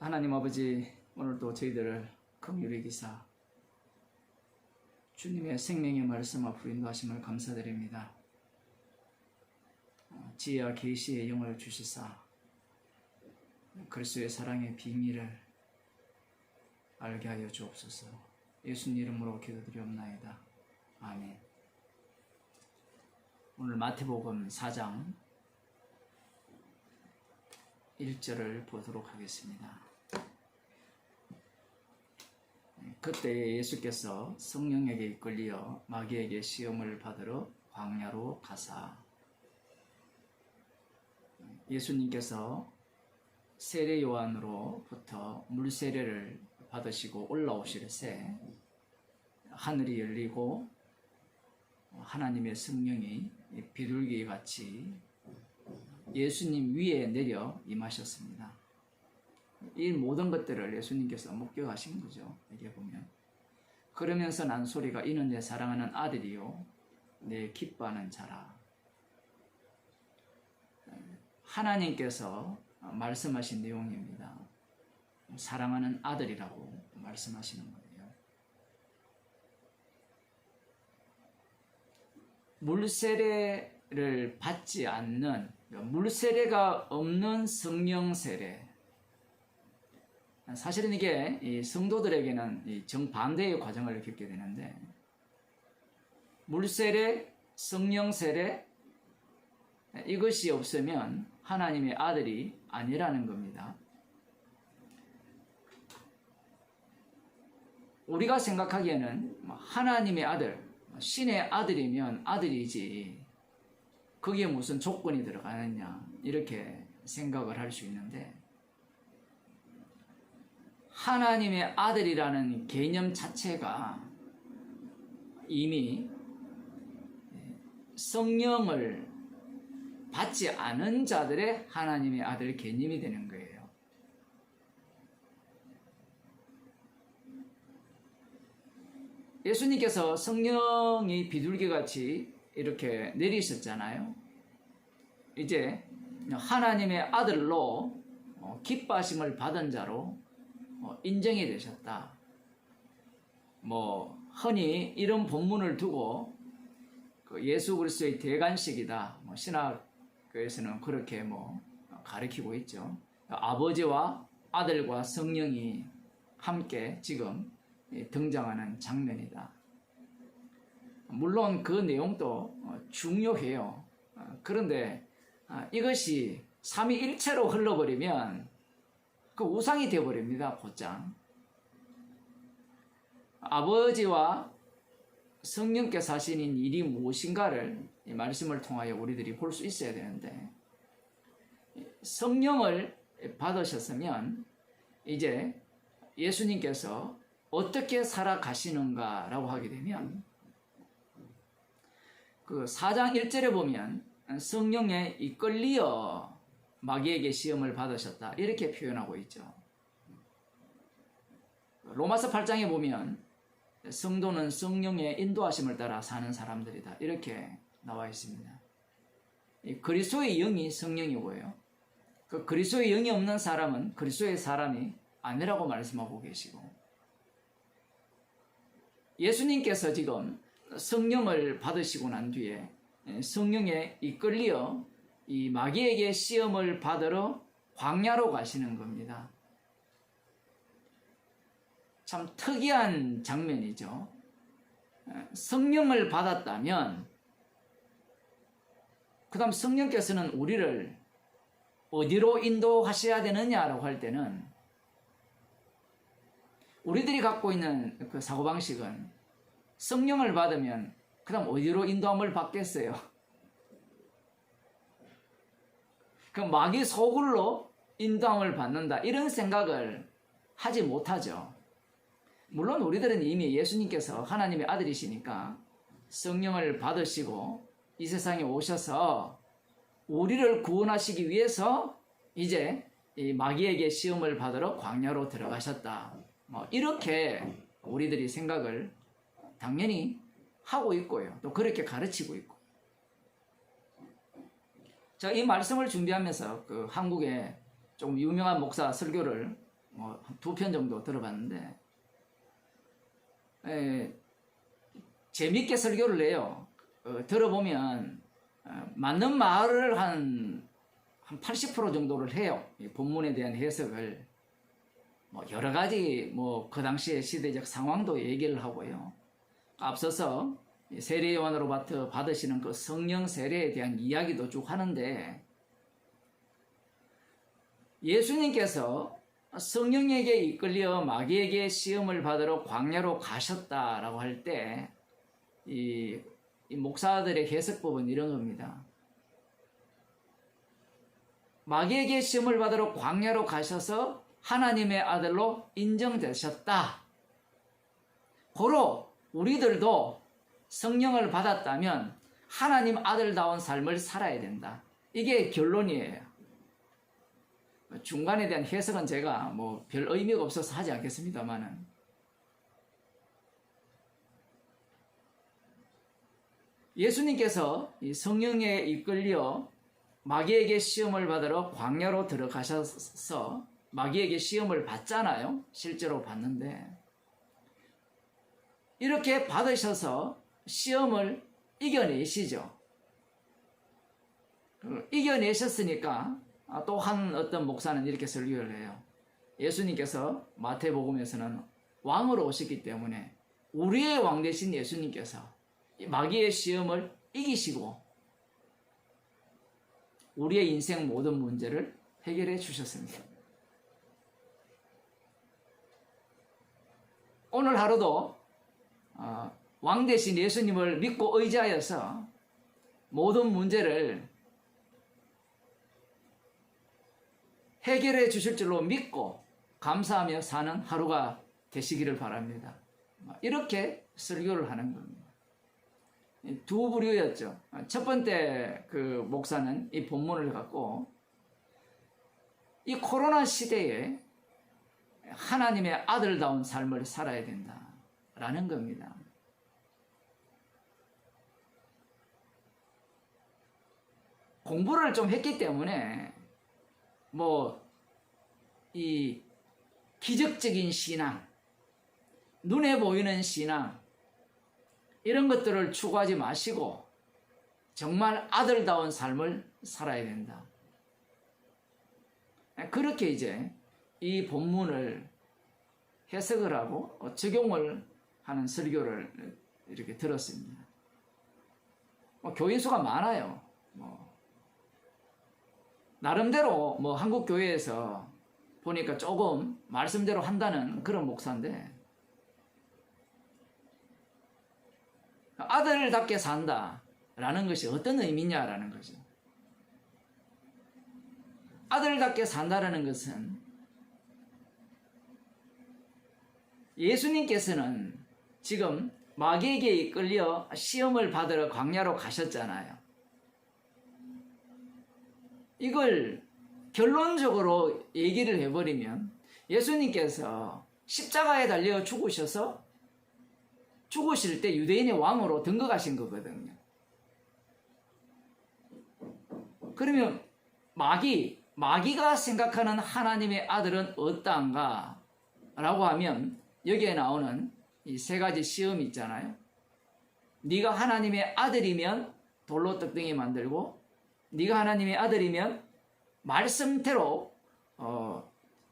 하나님 아버지, 오늘도 저희들을 긍휼히 여기사 주님의 생명의 말씀 앞으로 인도하심을 감사드립니다. 지혜와 계시의 영을 주시사 그리스도의 사랑의 비밀을 알게 하여 주옵소서. 예수님 이름으로 기도드리옵나이다. 아멘. 오늘 마태복음 4장 1절을 보도록 하겠습니다. 그때 예수께서 성령에게 이끌려 마귀에게 시험을 받으러 광야로 가사, 예수님께서 세례 요한으로부터 물세례를 받으시고 올라오실새 하늘이 열리고 하나님의 성령이 비둘기 같이 예수님 위에 내려 임하셨습니다. 이 모든 것들을 예수님께서 목격하신 거죠. 여기에 보면 그러면서 난 소리가, 이는 내 사랑하는 아들이요 내 기뻐하는 자라. 하나님께서 말씀하신 내용입니다. 사랑하는 아들이라고 말씀하시는 거예요. 물세례를 받지 않는, 물세례가 없는 성령 세례, 사실은 이게 이 성도들에게는 정반대의 과정을 겪게 되는데, 물세례, 성령 세례, 이것이 없으면 하나님의 아들이 아니라는 겁니다. 우리가 생각하기에는 하나님의 아들, 신의 아들이면 아들이지 거기에 무슨 조건이 들어가느냐, 이렇게 생각을 할 수 있는데, 하나님의 아들이라는 개념 자체가 이미 성령을 받지 않은 자들의 하나님의 아들 개념이 되는 거예요. 예수님께서 성령이 비둘기같이 이렇게 내리셨잖아요. 이제 하나님의 아들로 기뻐하심을 받은 자로 인정이 되셨다. 흔히 이런 본문을 두고 예수 그리스도의 대관식이다, 신학교에서는 그렇게 가르치고 있죠. 아버지와 아들과 성령이 함께 지금 등장하는 장면이다. 물론 그 내용도 중요해요. 그런데 이것이 삼위일체로 흘러버리면 그 우상이 되어버립니다. 곧장 아버지와 성령께서 하시는 일이 무엇인가를 이 말씀을 통하여 우리들이 볼 수 있어야 되는데, 성령을 받으셨으면 이제 예수님께서 어떻게 살아가시는가라고 하게 되면, 그 4장 1절에 보면 성령에 이끌리어 마귀에게 시험을 받으셨다, 이렇게 표현하고 있죠. 로마서 8장에 보면 성도는 성령의 인도하심을 따라 사는 사람들이다, 이렇게 나와 있습니다. 그리스도의 영이 성령이고요, 그 그리스도의 영이 없는 사람은 그리스도의 사람이 아니라고 말씀하고 계시고, 예수님께서 지금 성령을 받으시고 난 뒤에 성령에 이끌려 이 마귀에게 시험을 받으러 광야로 가시는 겁니다. 참 특이한 장면이죠. 성령을 받았다면 그 다음 성령께서는 우리를 어디로 인도하셔야 되느냐라고 할 때는, 우리들이 갖고 있는 그 사고방식은 성령을 받으면 그 다음 어디로 인도함을 받겠어요? 그 마귀 소굴로 인도함을 받는다, 이런 생각을 하지 못하죠. 물론 우리들은 이미 예수님께서 하나님의 아들이시니까 성령을 받으시고 이 세상에 오셔서 우리를 구원하시기 위해서 이제 이 마귀에게 시험을 받으러 광야로 들어가셨다, 이렇게 우리들이 생각을 당연히 하고 있고요, 또 그렇게 가르치고 있고. 제가 이 말씀을 준비하면서 그 한국의 좀 유명한 목사 설교를 두 편 정도 들어봤는데 재밌게 설교를 해요. 들어보면 맞는 말을 한 80% 정도를 해요. 이 본문에 대한 해석을 여러 가지 그 당시의 시대적 상황도 얘기를 하고요. 앞서서 세례 요한으로부터 받으시는 그 성령 세례에 대한 이야기도 쭉 하는데, 예수님께서 성령에게 이끌려 마귀에게 시험을 받으러 광야로 가셨다라고 할 때 이 목사들의 해석법은 이런 겁니다. 마귀에게 시험을 받으러 광야로 가셔서 하나님의 아들로 인정되셨다. 고로 우리들도 성령을 받았다면 하나님 아들다운 삶을 살아야 된다. 이게 결론이에요. 중간에 대한 해석은 제가 별 의미가 없어서 하지 않겠습니다만은, 예수님께서 이 성령에 이끌려 마귀에게 시험을 받으러 광야로 들어가셔서 마귀에게 시험을 받잖아요. 실제로 받는데, 이렇게 받으셔서 시험을 이겨내시죠. 이겨내셨으니까 또 한 어떤 목사는 이렇게 설교를 해요. 예수님께서 마태복음에서는 왕으로 오셨기 때문에 우리의 왕 되신 예수님께서 마귀의 시험을 이기시고 우리의 인생 모든 문제를 해결해 주셨습니다. 오늘 하루도 왕 되신 예수님을 믿고 의지하여서 모든 문제를 해결해 주실 줄로 믿고 감사하며 사는 하루가 되시기를 바랍니다. 이렇게 설교를 하는 겁니다. 두 부류였죠. 첫 번째 그 목사는 이 본문을 갖고 이 코로나 시대에 하나님의 아들다운 삶을 살아야 된다라는 겁니다. 공부를 좀 했기 때문에 이 기적적인 신앙, 눈에 보이는 신앙, 이런 것들을 추구하지 마시고 정말 아들다운 삶을 살아야 된다. 그렇게 이제 이 본문을 해석을 하고 적용을 하는 설교를 이렇게 들었습니다. 교인 수가 많아요. 나름대로 한국 교회에서 보니까 조금 말씀대로 한다는 그런 목사인데, 아들답게 산다라는 것이 어떤 의미냐라는 거죠. 아들답게 산다라는 것은 예수님께서는 지금 마귀에게 이끌려 시험을 받으러 광야로 가셨잖아요. 이걸 결론적으로 얘기를 해버리면 예수님께서 십자가에 달려 죽으실 때 유대인의 왕으로 등극하신 거거든요. 그러면 마귀가 생각하는 하나님의 아들은 어떠한가? 라고 하면 여기에 나오는 이 세 가지 시험이 있잖아요. 네가 하나님의 아들이면 돌로 떡덩이 만들고, 네가 하나님의 아들이면 말씀대로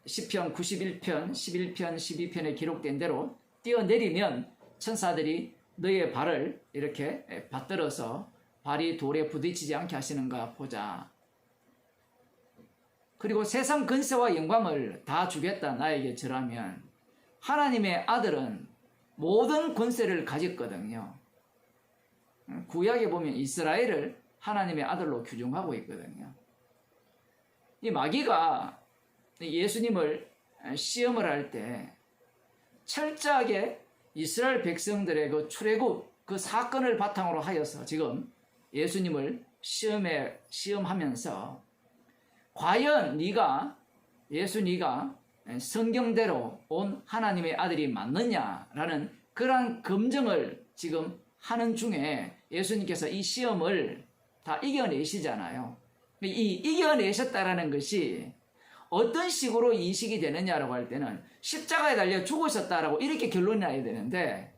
시편 91편, 11편, 12편에 기록된 대로 뛰어내리면 천사들이 너의 발을 이렇게 받들어서 발이 돌에 부딪히지 않게 하시는가 보자. 그리고 세상 근세와 영광을 다 주겠다 나에게 절하면, 하나님의 아들은 모든 권세를 가졌거든요. 구약에 보면 이스라엘을 하나님의 아들로 규정하고 있거든요. 이 마귀가 예수님을 시험을 할 때 철저하게 이스라엘 백성들의 그 출애굽 그 사건을 바탕으로 하여서 지금 예수님을 시험하면서 과연 네가 성경대로 온 하나님의 아들이 맞느냐라는 그러한 검증을 지금 하는 중에 예수님께서 이 시험을 다 이겨내시잖아요. 이 이겨내셨다라는 것이 어떤 식으로 인식이 되느냐라고 할 때는 십자가에 달려 죽으셨다라고 이렇게 결론이 나야 되는데,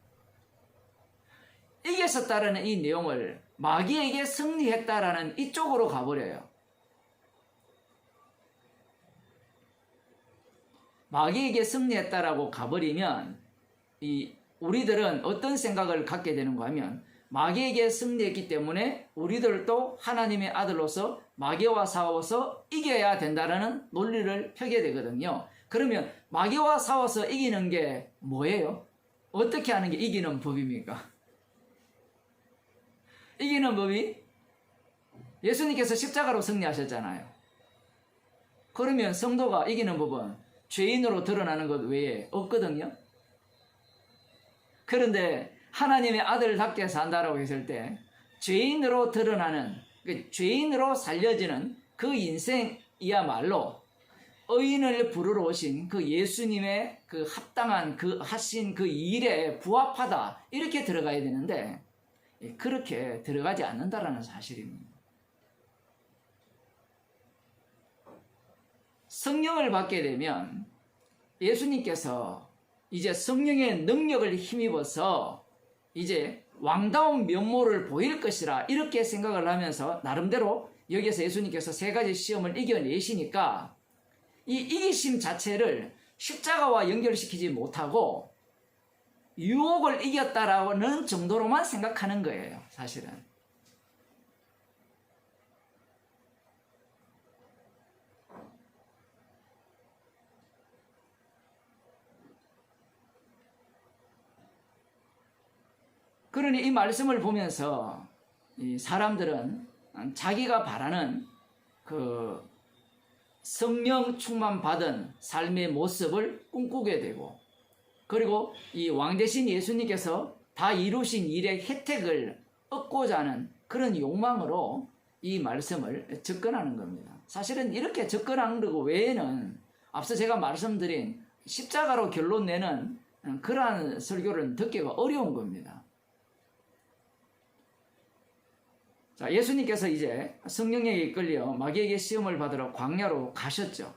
이겼었다라는 이 내용을 마귀에게 승리했다라는 이쪽으로 가버려요. 마귀에게 승리했다라고 가버리면 우리들은 어떤 생각을 갖게 되는가 하면, 마귀에게 승리했기 때문에 우리들도 하나님의 아들로서 마귀와 싸워서 이겨야 된다라는 논리를 펴게 되거든요. 그러면 마귀와 싸워서 이기는 게 뭐예요? 어떻게 하는 게 이기는 법입니까? 이기는 법이 예수님께서 십자가로 승리하셨잖아요. 그러면 성도가 이기는 법은 죄인으로 드러나는 것 외에 없거든요. 그런데 하나님의 아들답게 산다라고 했을 때 죄인으로 드러나는, 죄인으로 살려지는 그 인생이야말로 의인을 부르러 오신 그 예수님의 그 합당한 그 하신 그 일에 부합하다, 이렇게 들어가야 되는데 그렇게 들어가지 않는다라는 사실입니다. 성령을 받게 되면 예수님께서 이제 성령의 능력을 힘입어서 이제 왕다운 면모를 보일 것이라 이렇게 생각을 하면서 나름대로 여기에서 예수님께서 세 가지 시험을 이겨내시니까 이 이기심 자체를 십자가와 연결시키지 못하고 유혹을 이겼다라는 정도로만 생각하는 거예요, 사실은. 그러니 이 말씀을 보면서 이 사람들은 자기가 바라는 그 성령 충만 받은 삶의 모습을 꿈꾸게 되고, 그리고 이 왕 대신 예수님께서 다 이루신 일의 혜택을 얻고자 하는 그런 욕망으로 이 말씀을 접근하는 겁니다. 사실은 이렇게 접근하는 거 외에는 앞서 제가 말씀드린 십자가로 결론 내는 그러한 설교를 듣기가 어려운 겁니다. 자, 예수님께서 이제 성령에 이끌려 마귀에게 시험을 받으러 광야로 가셨죠.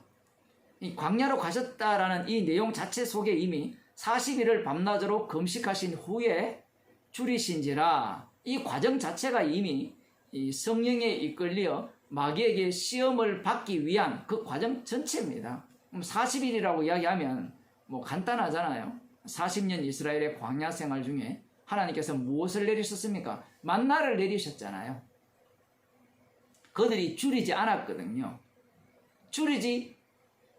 이 광야로 가셨다라는 이 내용 자체 속에 이미 40일을 밤낮으로 금식하신 후에 줄이신지라, 이 과정 자체가 이미 이 성령에 이끌려 마귀에게 시험을 받기 위한 그 과정 전체입니다. 40일이라고 이야기하면 뭐 간단하잖아요. 40년 이스라엘의 광야 생활 중에 하나님께서 무엇을 내리셨습니까? 만나를 내리셨잖아요. 그들이 줄이지 않았거든요. 줄이지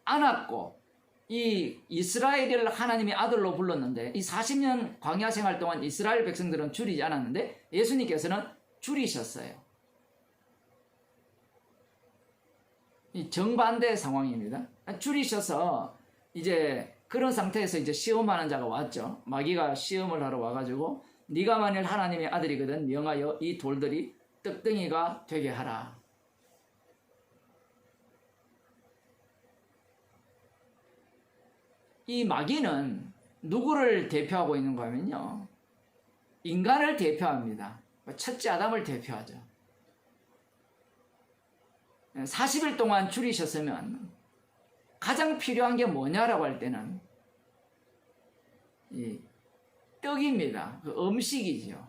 않았고, 이 이스라엘을 하나님의 아들로 불렀는데, 이 40년 광야 생활 동안 이스라엘 백성들은 줄이지 않았는데 예수님께서는 줄이셨어요. 이 정반대 상황입니다. 줄이셔서 이제 그런 상태에서 이제 시험하는 자가 왔죠. 마귀가 시험을 하러 와가지고, 네가 만일 하나님의 아들이거든 명하여 이 돌들이 떡덩이가 되게 하라. 이 마귀는 누구를 대표하고 있는가 하면요, 인간을 대표합니다. 첫째 아담을 대표하죠. 40일 동안 줄이셨으면 가장 필요한 게 뭐냐라고 할 때는 이 떡입니다. 그 음식이죠.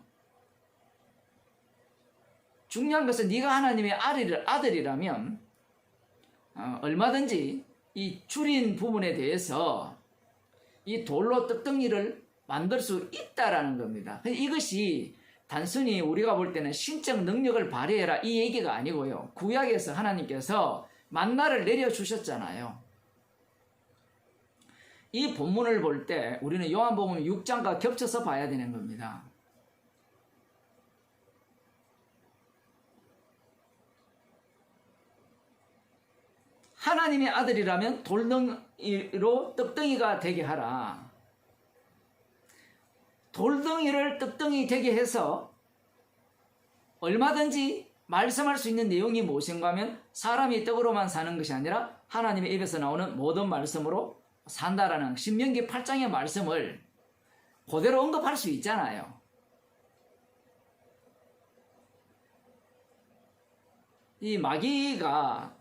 중요한 것은 네가 하나님의 아들이라면 얼마든지 이 줄인 부분에 대해서 이 돌로 떡덩이를 만들 수 있다라는 겁니다. 이것이 단순히 우리가 볼 때는 신적 능력을 발휘해라 이 얘기가 아니고요. 구약에서 하나님께서 만나를 내려주셨잖아요. 이 본문을 볼 때 우리는 요한복음 6장과 겹쳐서 봐야 되는 겁니다. 하나님의 아들이라면 돌덩이로 떡덩이가 되게 하라. 돌덩이를 떡덩이 되게 해서 얼마든지 말씀할 수 있는 내용이 무엇인가 하면 사람이 떡으로만 사는 것이 아니라 하나님의 입에서 나오는 모든 말씀으로 산다라는 신명기 8장의 말씀을 그대로 언급할 수 있잖아요. 이 마귀가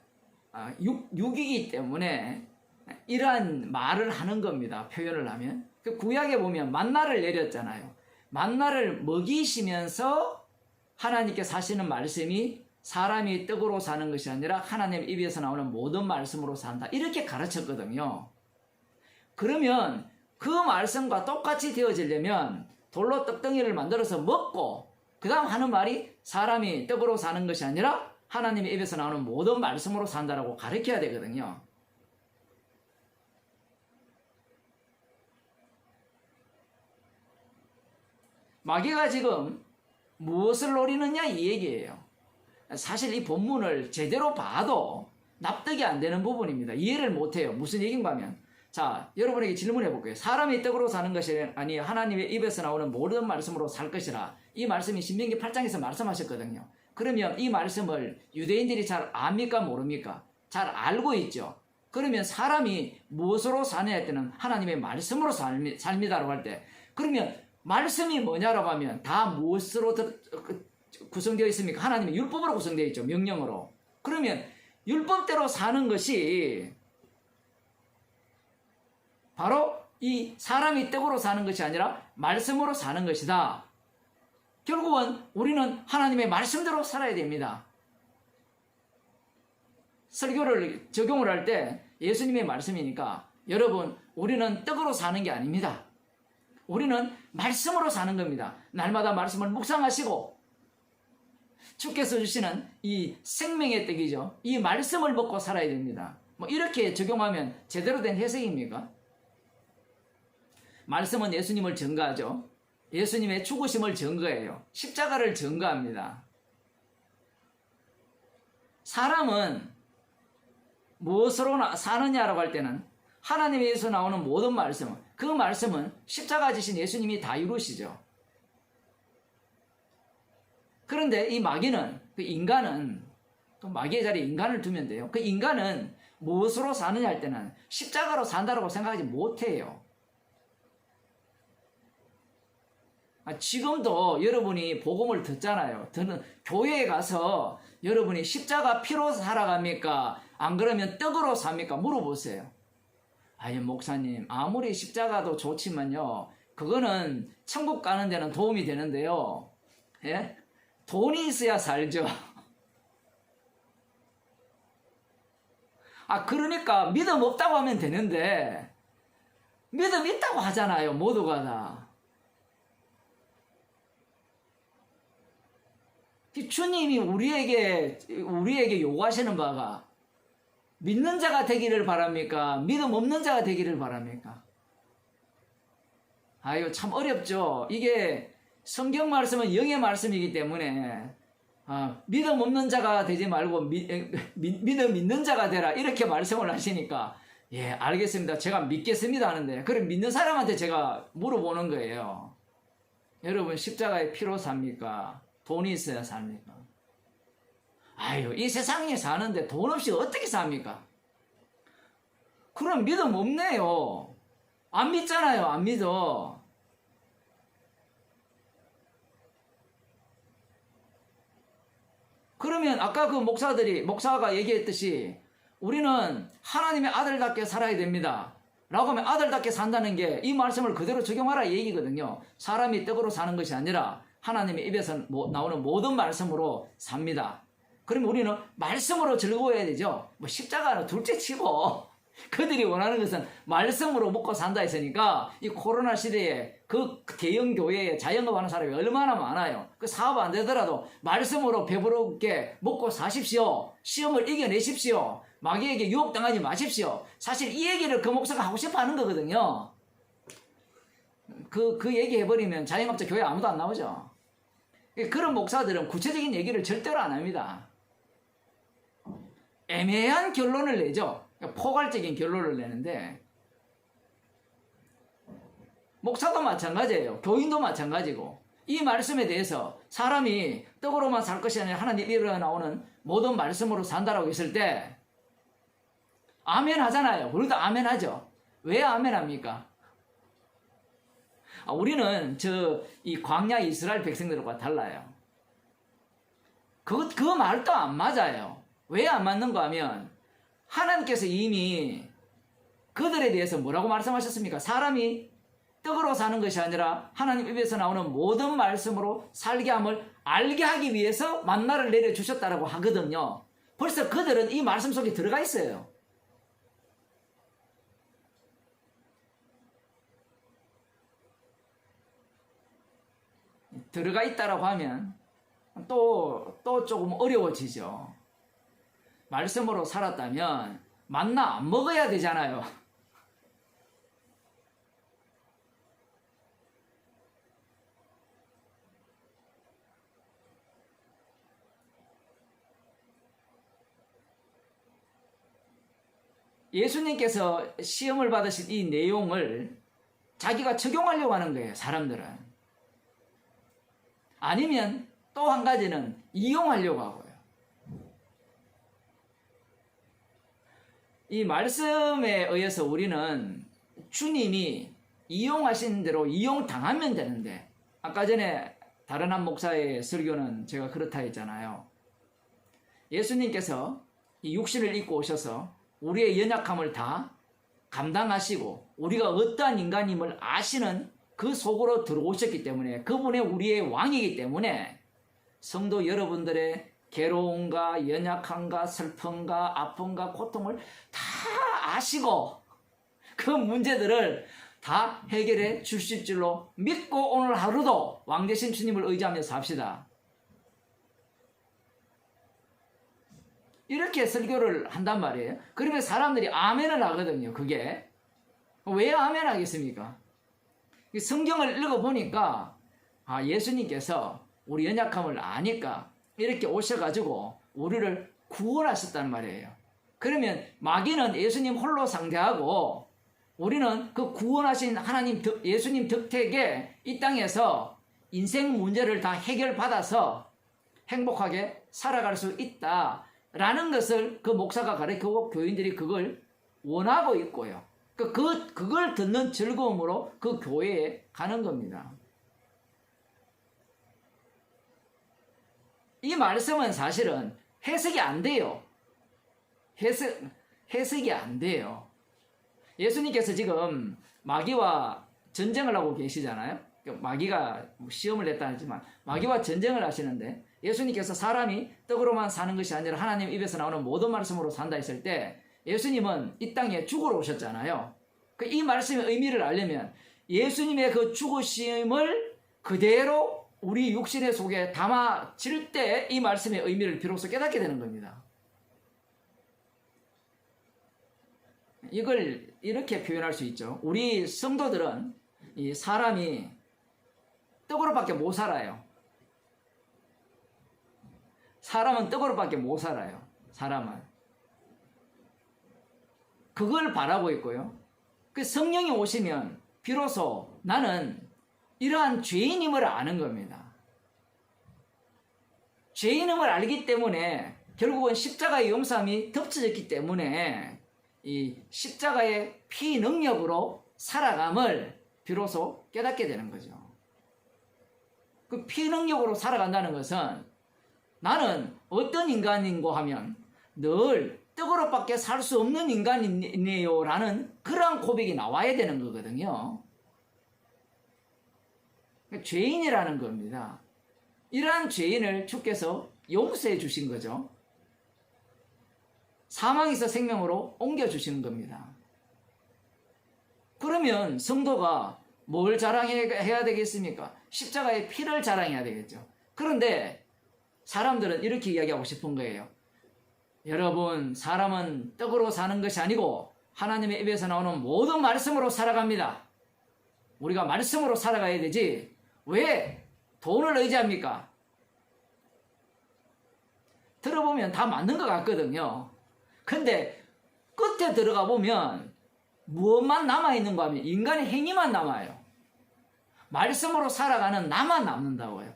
육이기 때문에 이러한 말을 하는 겁니다. 표현을 하면. 그 구약에 보면 만나를 내렸잖아요. 만나를 먹이시면서 하나님께서 하시는 말씀이 사람이 떡으로 사는 것이 아니라 하나님 입에서 나오는 모든 말씀으로 산다. 이렇게 가르쳤거든요. 그러면 그 말씀과 똑같이 되어지려면 돌로 떡덩이를 만들어서 먹고 그 다음 하는 말이 사람이 떡으로 사는 것이 아니라 하나님의 입에서 나오는 모든 말씀으로 산다라고 가르쳐야 되거든요. 마귀가 지금 무엇을 노리느냐 이 얘기예요. 사실 이 본문을 제대로 봐도 납득이 안 되는 부분입니다. 이해를 못해요. 무슨 얘기인가 하면, 자, 여러분에게 질문해 볼게요. 사람이 떡으로 사는 것이 아니 하나님의 입에서 나오는 모든 말씀으로 살 것이라, 이 말씀이 신명기 8장에서 말씀하셨거든요. 그러면 이 말씀을 유대인들이 잘 압니까 모릅니까? 잘 알고 있죠. 그러면 사람이 무엇으로 사느냐 할 때는 하나님의 말씀으로 삽니다라고 할 때, 그러면 말씀이 뭐냐라고 하면 다 무엇으로 구성되어 있습니까? 하나님의 율법으로 구성되어 있죠. 명령으로. 그러면 율법대로 사는 것이 바로 이 사람이 떡으로 사는 것이 아니라 말씀으로 사는 것이다. 결국은 우리는 하나님의 말씀대로 살아야 됩니다. 설교를 적용을 할 때 예수님의 말씀이니까, 여러분, 우리는 떡으로 사는 게 아닙니다. 우리는 말씀으로 사는 겁니다. 날마다 말씀을 묵상하시고 주께서 주시는 이 생명의 떡이죠. 이 말씀을 먹고 살아야 됩니다. 뭐 이렇게 적용하면 제대로 된 해석입니까? 말씀은 예수님을 증거하죠. 예수님의 죽으심을 증거해요. 십자가를 증거합니다. 사람은 무엇으로 사느냐라고 할 때는 하나님에서 나오는 모든 말씀, 그 말씀은 십자가 지신 예수님이 다 이루시죠. 그런데 이 마귀는, 그 인간은, 또 마귀의 자리에 인간을 두면 돼요. 그 인간은 무엇으로 사느냐 할 때는 십자가로 산다라고 생각하지 못해요. 지금도 여러분이 복음을 듣잖아요. 듣는 교회에 가서 여러분이 십자가 피로 살아갑니까? 안 그러면 떡으로 삽니까? 물어보세요. 아니, 목사님, 아무리 십자가도 좋지만요, 그거는 천국 가는 데는 도움이 되는데요, 예? 돈이 있어야 살죠. 그러니까 믿음 없다고 하면 되는데, 믿음 있다고 하잖아요, 모두가 다. 주님이 우리에게 요구하시는 바가 믿는 자가 되기를 바랍니까? 믿음 없는 자가 되기를 바랍니까? 아유, 참 어렵죠. 이게 성경 말씀은 영의 말씀이기 때문에 믿음 없는 자가 되지 말고 믿음 있는 자가 되라, 이렇게 말씀을 하시니까, 예, 알겠습니다, 제가 믿겠습니다 하는데, 그럼 믿는 사람한테 제가 물어보는 거예요. 여러분, 십자가에 피로 삽니까? 돈이 있어야 삽니까? 아유, 이 세상에 사는데 돈 없이 어떻게 삽니까? 그럼 믿음 없네요. 안 믿잖아요. 안 믿어. 그러면 아까 그 목사가 얘기했듯이 우리는 하나님의 아들답게 살아야 됩니다 라고 하면 아들답게 산다는 게 이 말씀을 그대로 적용하라 이 얘기거든요. 사람이 떡으로 사는 것이 아니라 하나님의 입에서 나오는 모든 말씀으로 삽니다. 그러면 우리는 말씀으로 즐거워야 되죠. 뭐 십자가는 둘째 치고 그들이 원하는 것은 말씀으로 먹고 산다 했으니까, 이 코로나 시대에 그 대형 교회에 자영업하는 사람이 얼마나 많아요. 그 사업 안 되더라도 말씀으로 배부르게 먹고 사십시오. 시험을 이겨내십시오. 마귀에게 유혹당하지 마십시오. 사실 이 얘기를 그 목사가 하고 싶어 하는 거거든요. 그 얘기 해버리면 자영업자 교회 아무도 안 나오죠. 그런 목사들은 구체적인 얘기를 절대로 안 합니다. 애매한 결론을 내죠. 포괄적인 결론을 내는데, 목사도 마찬가지예요. 교인도 마찬가지고, 이 말씀에 대해서 사람이 떡으로만 살 것이 아니라 하나님 입으로 나오는 모든 말씀으로 산다라고 했을 때 아멘 하잖아요. 우리도 아멘 하죠. 왜 아멘 합니까? 우리는 이 광야 이스라엘 백성들과 달라요. 그 말도 안 맞아요. 왜 안 맞는가 하면, 하나님께서 이미 그들에 대해서 뭐라고 말씀하셨습니까? 사람이 떡으로 사는 것이 아니라 하나님 입에서 나오는 모든 말씀으로 살게 함을 알게 하기 위해서 만나를 내려주셨다라고 하거든요. 벌써 그들은 이 말씀 속에 들어가 있어요. 들어가 있다라고 하면 또 조금 어려워지죠. 말씀으로 살았다면 만나 안 먹어야 되잖아요. 예수님께서 시험을 받으신 이 내용을 자기가 적용하려고 하는 거예요, 사람들은. 아니면 또 한 가지는 이용하려고 하고요. 이 말씀에 의해서 우리는 주님이 이용하신 대로 이용당하면 되는데, 아까 전에 다른 한 목사의 설교는 제가 그렇다 했잖아요. 예수님께서 이 육신을 입고 오셔서 우리의 연약함을 다 감당하시고 우리가 어떠한 인간임을 아시는 그 속으로 들어오셨기 때문에, 그분의 우리의 왕이기 때문에 성도 여러분들의 괴로움과 연약함과 슬픔과 아픔과 고통을 다 아시고 그 문제들을 다 해결해 주실 줄로 믿고 오늘 하루도 왕 되신 주님을 의지하며 삽시다. 이렇게 설교를 한단 말이에요. 그러면 사람들이 아멘을 하거든요. 그게 왜 아멘 하겠습니까? 성경을 읽어보니까 예수님께서 우리 연약함을 아니까 이렇게 오셔가지고 우리를 구원하셨단 말이에요. 그러면 마귀는 예수님 홀로 상대하고 우리는 그 구원하신 하나님 예수님 덕택에 이 땅에서 인생 문제를 다 해결받아서 행복하게 살아갈 수 있다라는 것을 그 목사가 가르치고 교인들이 그걸 원하고 있고요. 그걸 듣는 즐거움으로 그 교회에 가는 겁니다. 이 말씀은 사실은 해석이 안 돼요. 해석이 안 돼요. 예수님께서 지금 마귀와 전쟁을 하고 계시잖아요. 마귀가 시험을 냈다 하지만 마귀와 전쟁을 하시는데, 예수님께서 사람이 떡으로만 사는 것이 아니라 하나님 입에서 나오는 모든 말씀으로 산다 했을 때 예수님은 이 땅에 죽으러 오셨잖아요. 이 말씀의 의미를 알려면 예수님의 그 죽으심을 그대로 우리 육신의 속에 담아질 때 이 말씀의 의미를 비로소 깨닫게 되는 겁니다. 이걸 이렇게 표현할 수 있죠. 우리 성도들은 이 사람이 떡으로밖에 못 살아요. 사람은 떡으로밖에 못 살아요. 사람은. 그걸 바라고 있고요. 그 성령이 오시면 비로소 나는 이러한 죄인임을 아는 겁니다. 죄인임을 알기 때문에 결국은 십자가의 용서함이 덮쳐졌기 때문에 이 십자가의 피 능력으로 살아감을 비로소 깨닫게 되는 거죠. 그 피 능력으로 살아간다는 것은 나는 어떤 인간인고 하면 늘 떡으로밖에 살 수 없는 인간이네요 라는 그러한 고백이 나와야 되는 거거든요. 죄인이라는 겁니다. 이러한 죄인을 주께서 용서해 주신 거죠. 사망에서 생명으로 옮겨주시는 겁니다. 그러면 성도가 뭘 자랑해야 되겠습니까? 십자가의 피를 자랑해야 되겠죠. 그런데 사람들은 이렇게 이야기하고 싶은 거예요. 여러분, 사람은 떡으로 사는 것이 아니고 하나님의 입에서 나오는 모든 말씀으로 살아갑니다. 우리가 말씀으로 살아가야 되지 왜 돈을 의지합니까? 들어보면 다 맞는 것 같거든요. 근데 끝에 들어가 보면 무엇만 남아있는가 하면 인간의 행위만 남아요. 말씀으로 살아가는 나만 남는다고요.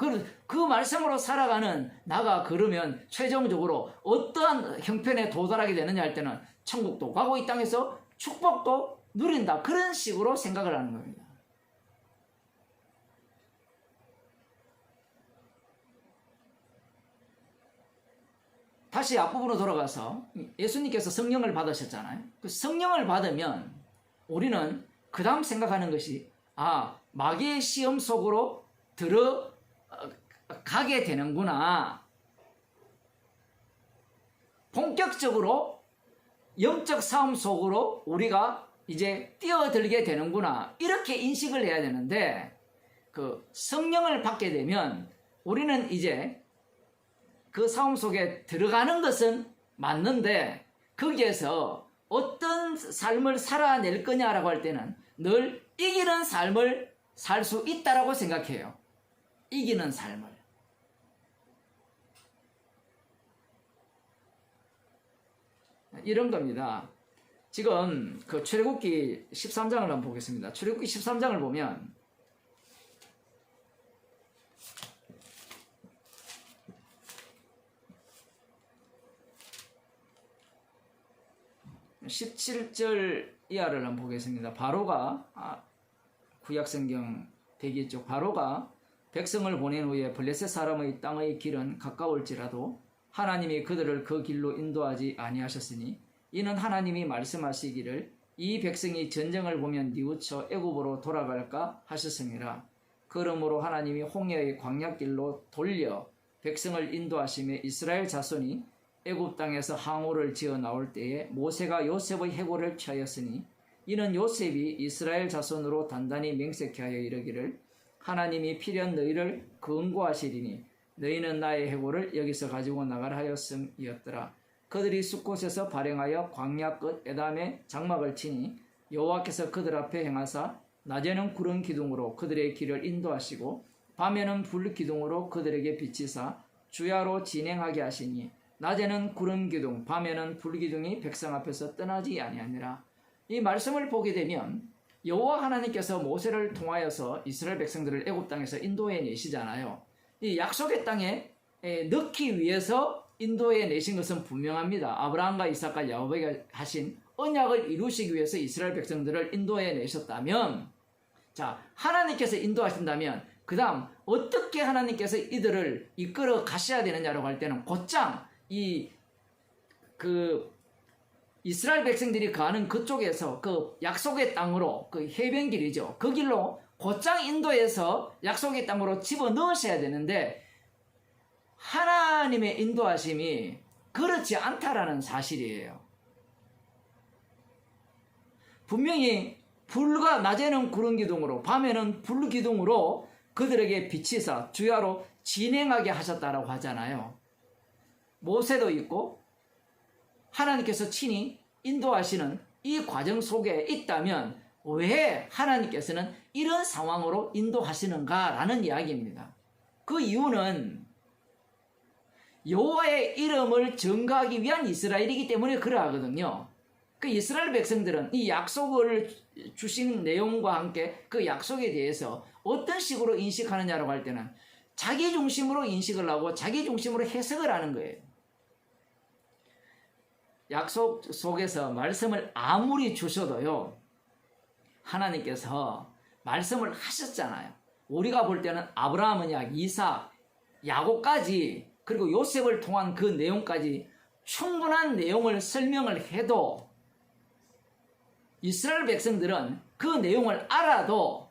그 말씀으로 살아가는 나가 그러면 최종적으로 어떠한 형편에 도달하게 되느냐 할 때는 천국도 가고 이 땅에서 축복도 누린다. 그런 식으로 생각을 하는 겁니다. 다시 앞부분으로 돌아가서 예수님께서 성령을 받으셨잖아요. 그 성령을 받으면 우리는 그 다음 생각하는 것이 마귀의 시험 속으로 들어가게 되는구나. 본격적으로 영적 싸움 속으로 우리가 이제 뛰어들게 되는구나. 이렇게 인식을 해야 되는데 그 성령을 받게 되면 우리는 이제 그 싸움 속에 들어가는 것은 맞는데 거기에서 어떤 삶을 살아낼 거냐라고 할 때는 늘 이기는 삶을 살 수 있다라고 생각해요. 이기는 삶을. 이런 겁니다. 지금 그 출애굽기 13장을 한번 보겠습니다. 출애굽기 13장을 보면 17절 이하를 한번 보겠습니다. 바로가 구약성경 대기 쪽 바로가 백성을 보낸 후에 블레셋 사람의 땅의 길은 가까울지라도 하나님이 그들을 그 길로 인도하지 아니하셨으니 이는 하나님이 말씀하시기를 이 백성이 전쟁을 보면 뉘우쳐 애굽으로 돌아갈까 하셨음이라. 그러므로 하나님이 홍해의 광야길로 돌려 백성을 인도하심에 이스라엘 자손이 애굽 땅에서 항우를 지어 나올 때에 모세가 요셉의 해골을 취하였으니 이는 요셉이 이스라엘 자손으로 단단히 맹세케 하여 이르기를 하나님이 필연 너희를 근고하시리니 너희는 나의 해골을 여기서 가지고 나가라 하였음이었더라. 그들이 숫곳에서 발행하여 광야 끝 에담에 장막을 치니 여호와께서 그들 앞에 행하사 낮에는 구름 기둥으로 그들의 길을 인도하시고 밤에는 불 기둥으로 그들에게 비치사 주야로 진행하게 하시니 낮에는 구름 기둥 밤에는 불 기둥이 백성 앞에서 떠나지 아니하니라. 이 말씀을 보게 되면 여호와 하나님께서 모세를 통하여서 이스라엘 백성들을 애굽 땅에서 인도해 내시잖아요. 이 약속의 땅에 넣기 위해서 인도해 내신 것은 분명합니다. 아브라함과 이삭과 야곱에게 하신 언약을 이루시기 위해서 이스라엘 백성들을 인도해 내셨다면, 자, 하나님께서 인도하신다면 그 다음 어떻게 하나님께서 이들을 이끌어 가셔야 되느냐라고 할 때는 곧장 이스라엘 백성들이 가는 그쪽에서 그 약속의 땅으로 그 해변길이죠. 그 길로 곧장 인도해서 약속의 땅으로 집어넣으셔야 되는데 하나님의 인도하심이 그렇지 않다라는 사실이에요. 분명히 불과 낮에는 구름 기둥으로 밤에는 불 기둥으로 그들에게 비치사 주야로 진행하게 하셨다라고 하잖아요. 모세도 있고 하나님께서 친히 인도하시는 이 과정 속에 있다면 왜 하나님께서는 이런 상황으로 인도하시는가라는 이야기입니다. 그 이유는 여호와의 이름을 증거하기 위한 이스라엘이기 때문에 그러하거든요. 그 이스라엘 백성들은 이 약속을 주신 내용과 함께 그 약속에 대해서 어떤 식으로 인식하느냐라고 할 때는 자기 중심으로 인식을 하고 자기 중심으로 해석을 하는 거예요. 약속 속에서 말씀을 아무리 주셔도요, 하나님께서 말씀을 하셨잖아요. 우리가 볼 때는 아브라함 언약, 이삭, 야곱까지 그리고 요셉을 통한 그 내용까지 충분한 내용을 설명을 해도 이스라엘 백성들은 그 내용을 알아도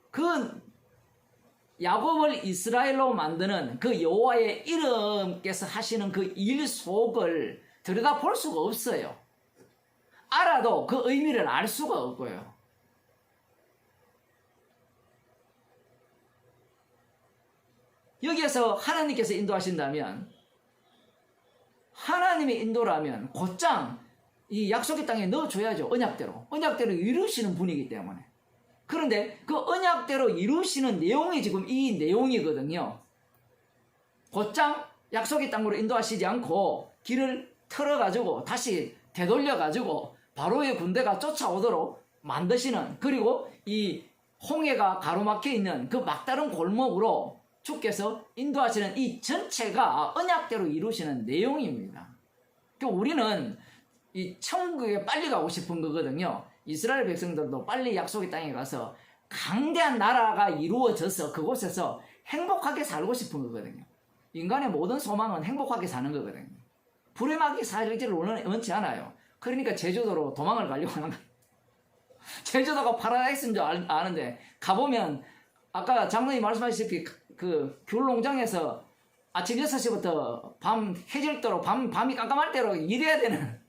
그 야곱을 이스라엘로 만드는 그 여호와의 이름께서 하시는 그 일 속을 들여다 볼 수가 없어요. 알아도 그 의미를 알 수가 없고요. 여기에서 하나님께서 인도하신다면, 하나님의 인도라면 곧장 이 약속의 땅에 넣어줘야죠. 언약대로 이루시는 분이기 때문에. 그런데 그 언약대로 이루시는 내용이 지금 이 내용이거든요. 곧장 약속의 땅으로 인도하시지 않고 길을 틀어가지고 다시 되돌려가지고 바로의 군대가 쫓아오도록 만드시는, 그리고 이 홍해가 가로막혀 있는 그 막다른 골목으로 주께서 인도하시는 이 전체가 언약대로 이루시는 내용입니다. 그러니까 우리는 이 천국에 빨리 가고 싶은 거거든요. 이스라엘 백성들도 빨리 약속의 땅에 가서 강대한 나라가 이루어져서 그곳에서 행복하게 살고 싶은 거거든요. 인간의 모든 소망은 행복하게 사는 거거든요. 불에 맡기 사실지를 원치 않아요. 그러니까 제주도로 도망을 가려고 하는 거예요. 제주도가 파라다이스인 줄 아는데 가보면 아까 장로님 말씀하셨다시피 그 귤농장에서 아침 6시부터 밤 해질도록 밤이 깜깜할 대로 일해야 되는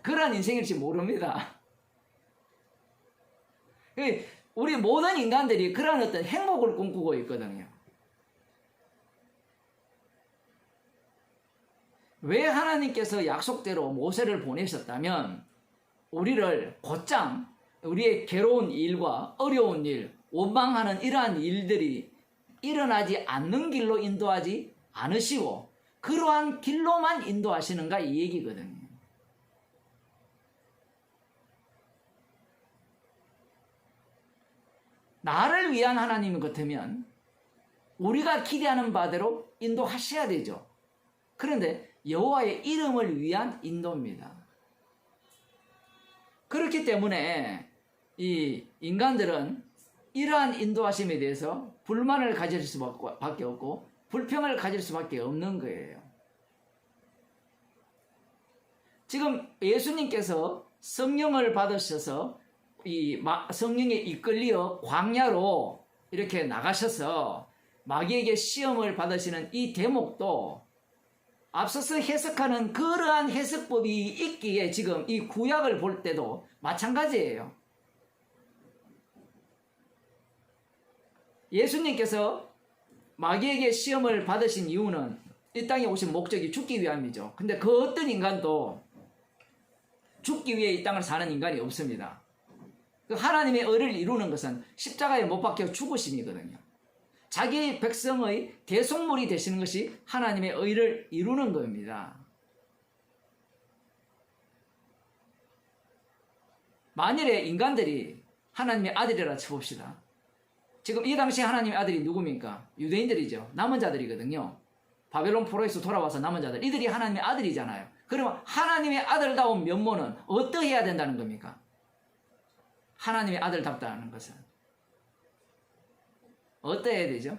그런 인생일지 모릅니다. 우리 모든 인간들이 그런 어떤 행복을 꿈꾸고 있거든요. 왜 하나님께서 약속대로 모세를 보내셨다면 우리를 곧장 우리의 괴로운 일과 어려운 일, 원망하는 이러한 일들이 일어나지 않는 길로 인도하지 않으시고 그러한 길로만 인도하시는가 이 얘기거든요. 나를 위한 하나님 같으면 우리가 기대하는 바대로 인도하셔야 되죠. 그런데 여호와의 이름을 위한 인도입니다. 그렇기 때문에 이 인간들은 이러한 인도하심에 대해서 불만을 가질 수밖에 없고 불평을 가질 수밖에 없는 거예요. 지금 예수님께서 성령을 받으셔서 이 성령에 이끌려 광야로 이렇게 나가셔서 마귀에게 시험을 받으시는 이 대목도 앞서서 해석하는 그러한 해석법이 있기에 지금 이 구약을 볼 때도 마찬가지예요. 예수님께서 마귀에게 시험을 받으신 이유는 이 땅에 오신 목적이 죽기 위함이죠. 근데 그 어떤 인간도 죽기 위해 이 땅을 사는 인간이 없습니다. 하나님의 의를 이루는 것은 십자가에 못 박혀 죽으심이거든요. 자기 백성의 대속물이 되시는 것이 하나님의 의를 이루는 겁니다. 만일에 인간들이 하나님의 아들이라 쳐봅시다. 지금 이 당시에 하나님의 아들이 누굽니까? 유대인들이죠. 남은 자들이거든요. 바벨론 포로에서 돌아와서 남은 자들. 이들이 하나님의 아들이잖아요. 그러면 하나님의 아들다운 면모는 어떠해야 된다는 겁니까? 하나님의 아들답다는 것은 어떠해야 되죠?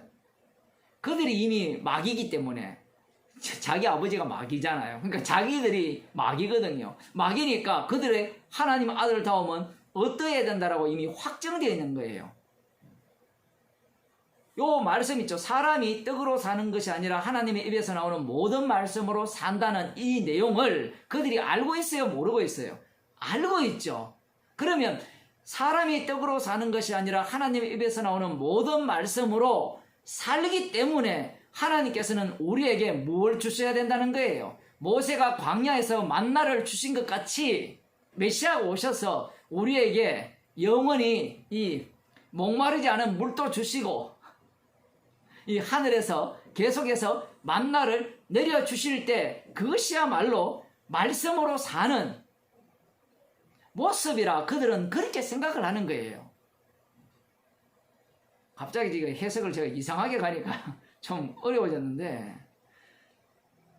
그들이 이미 마귀이기 때문에 자기 아버지가 마귀잖아요. 그러니까 자기들이 마귀거든요. 마귀니까 그들의 하나님 아들다움은 어떠해야 된다라고 이미 확정되어 있는 거예요. 요 말씀 있죠. 사람이 떡으로 사는 것이 아니라 하나님의 입에서 나오는 모든 말씀으로 산다는 이 내용을 그들이 알고 있어요? 모르고 있어요? 알고 있죠. 그러면 사람이 떡으로 사는 것이 아니라 하나님의 입에서 나오는 모든 말씀으로 살기 때문에 하나님께서는 우리에게 뭘 주셔야 된다는 거예요. 모세가 광야에서 만나를 주신 것 같이 메시아가 오셔서 우리에게 영원히 이 목마르지 않은 물도 주시고 이 하늘에서 계속해서 만나를 내려주실 때 그것이야말로 말씀으로 사는 모습이라 그들은 그렇게 생각을 하는 거예요. 갑자기 지금 해석을 제가 이상하게 가니까 좀 어려워졌는데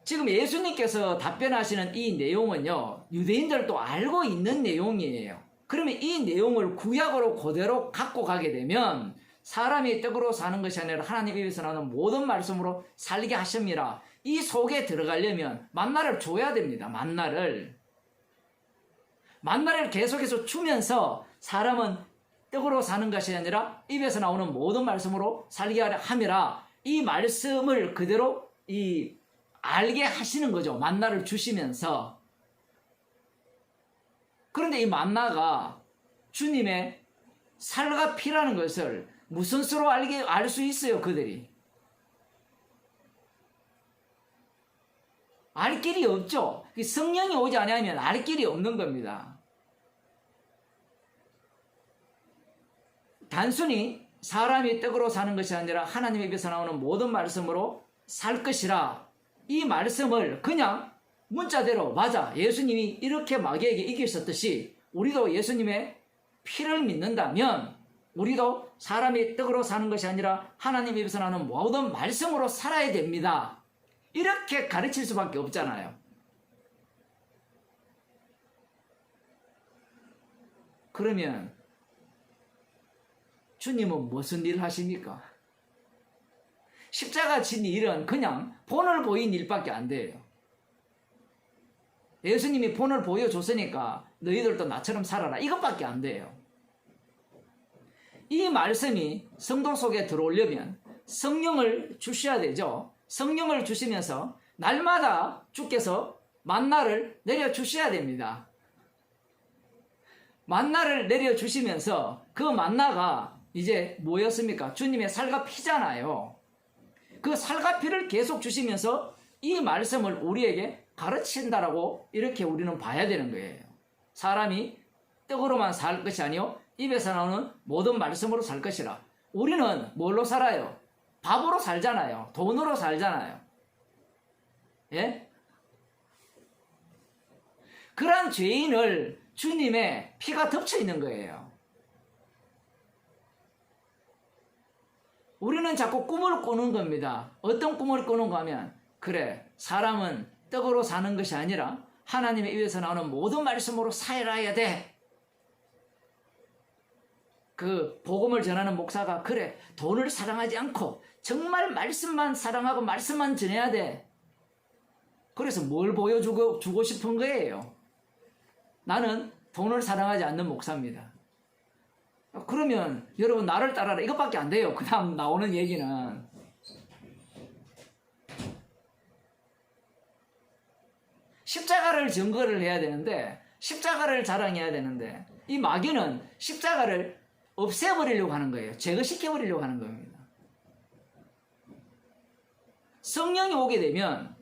지금 예수님께서 답변하시는 이 내용은요 유대인들도 알고 있는 내용이에요. 그러면 이 내용을 구약으로 그대로 갖고 가게 되면 사람이 떡으로 사는 것이 아니라 하나님 입에서 나오는 모든 말씀으로 살게 하십니다. 이 속에 들어가려면 만나를 줘야 됩니다. 만나를 계속해서 주면서 사람은 떡으로 사는 것이 아니라 입에서 나오는 모든 말씀으로 살게 함이라 이 말씀을 그대로 알게 하시는 거죠. 만나를 주시면서. 그런데 이 만나가 주님의 살과 피라는 것을 무슨 수로 알 수 있어요, 그들이? 알 길이 없죠. 성령이 오지 않으면 알 길이 없는 겁니다. 단순히 사람이 떡으로 사는 것이 아니라 하나님의 입에서 나오는 모든 말씀으로 살 것이라 이 말씀을 그냥 문자대로 맞아 예수님이 이렇게 마귀에게 이기셨듯이 우리도 예수님의 피를 믿는다면 우리도 사람이 떡으로 사는 것이 아니라 하나님 입에서 나오는 모든 말씀으로 살아야 됩니다. 이렇게 가르칠 수밖에 없잖아요. 그러면 주님은 무슨 일을 하십니까? 십자가 진 일은 그냥 본을 보인 일밖에 안 돼요. 예수님이 본을 보여줬으니까 너희들도 나처럼 살아라. 이것밖에 안 돼요. 이 말씀이 성도 속에 들어오려면 성령을 주셔야 되죠. 성령을 주시면서 날마다 주께서 만나를 내려주셔야 됩니다. 만나를 내려주시면서 그 만나가 이제 뭐였습니까? 주님의 살과 피잖아요. 그 살과 피를 계속 주시면서 이 말씀을 우리에게 가르친다라고 이렇게 우리는 봐야 되는 거예요. 사람이 떡으로만 살 것이 아니요 입에서 나오는 모든 말씀으로 살 것이라. 우리는 뭘로 살아요? 밥으로 살잖아요. 돈으로 살잖아요. 예? 그러한 죄인을 주님의 피가 덮쳐 있는 거예요. 우리는 자꾸 꿈을 꾸는 겁니다. 어떤 꿈을 꾸는가 하면 그래 사람은 떡으로 사는 것이 아니라 하나님의 입에서 나오는 모든 말씀으로 살아야 돼. 그 복음을 전하는 목사가 그래 돈을 사랑하지 않고 정말 말씀만 사랑하고 말씀만 전해야 돼. 그래서 뭘 보여주고 싶은 거예요? 나는 돈을 사랑하지 않는 목사입니다. 그러면 여러분 나를 따라라 이것밖에 안 돼요. 그 다음 나오는 얘기는 십자가를 증거를 해야 되는데 십자가를 자랑해야 되는데 이 마귀는 십자가를 없애버리려고 하는 거예요. 제거시켜버리려고 하는 겁니다. 성령이 오게 되면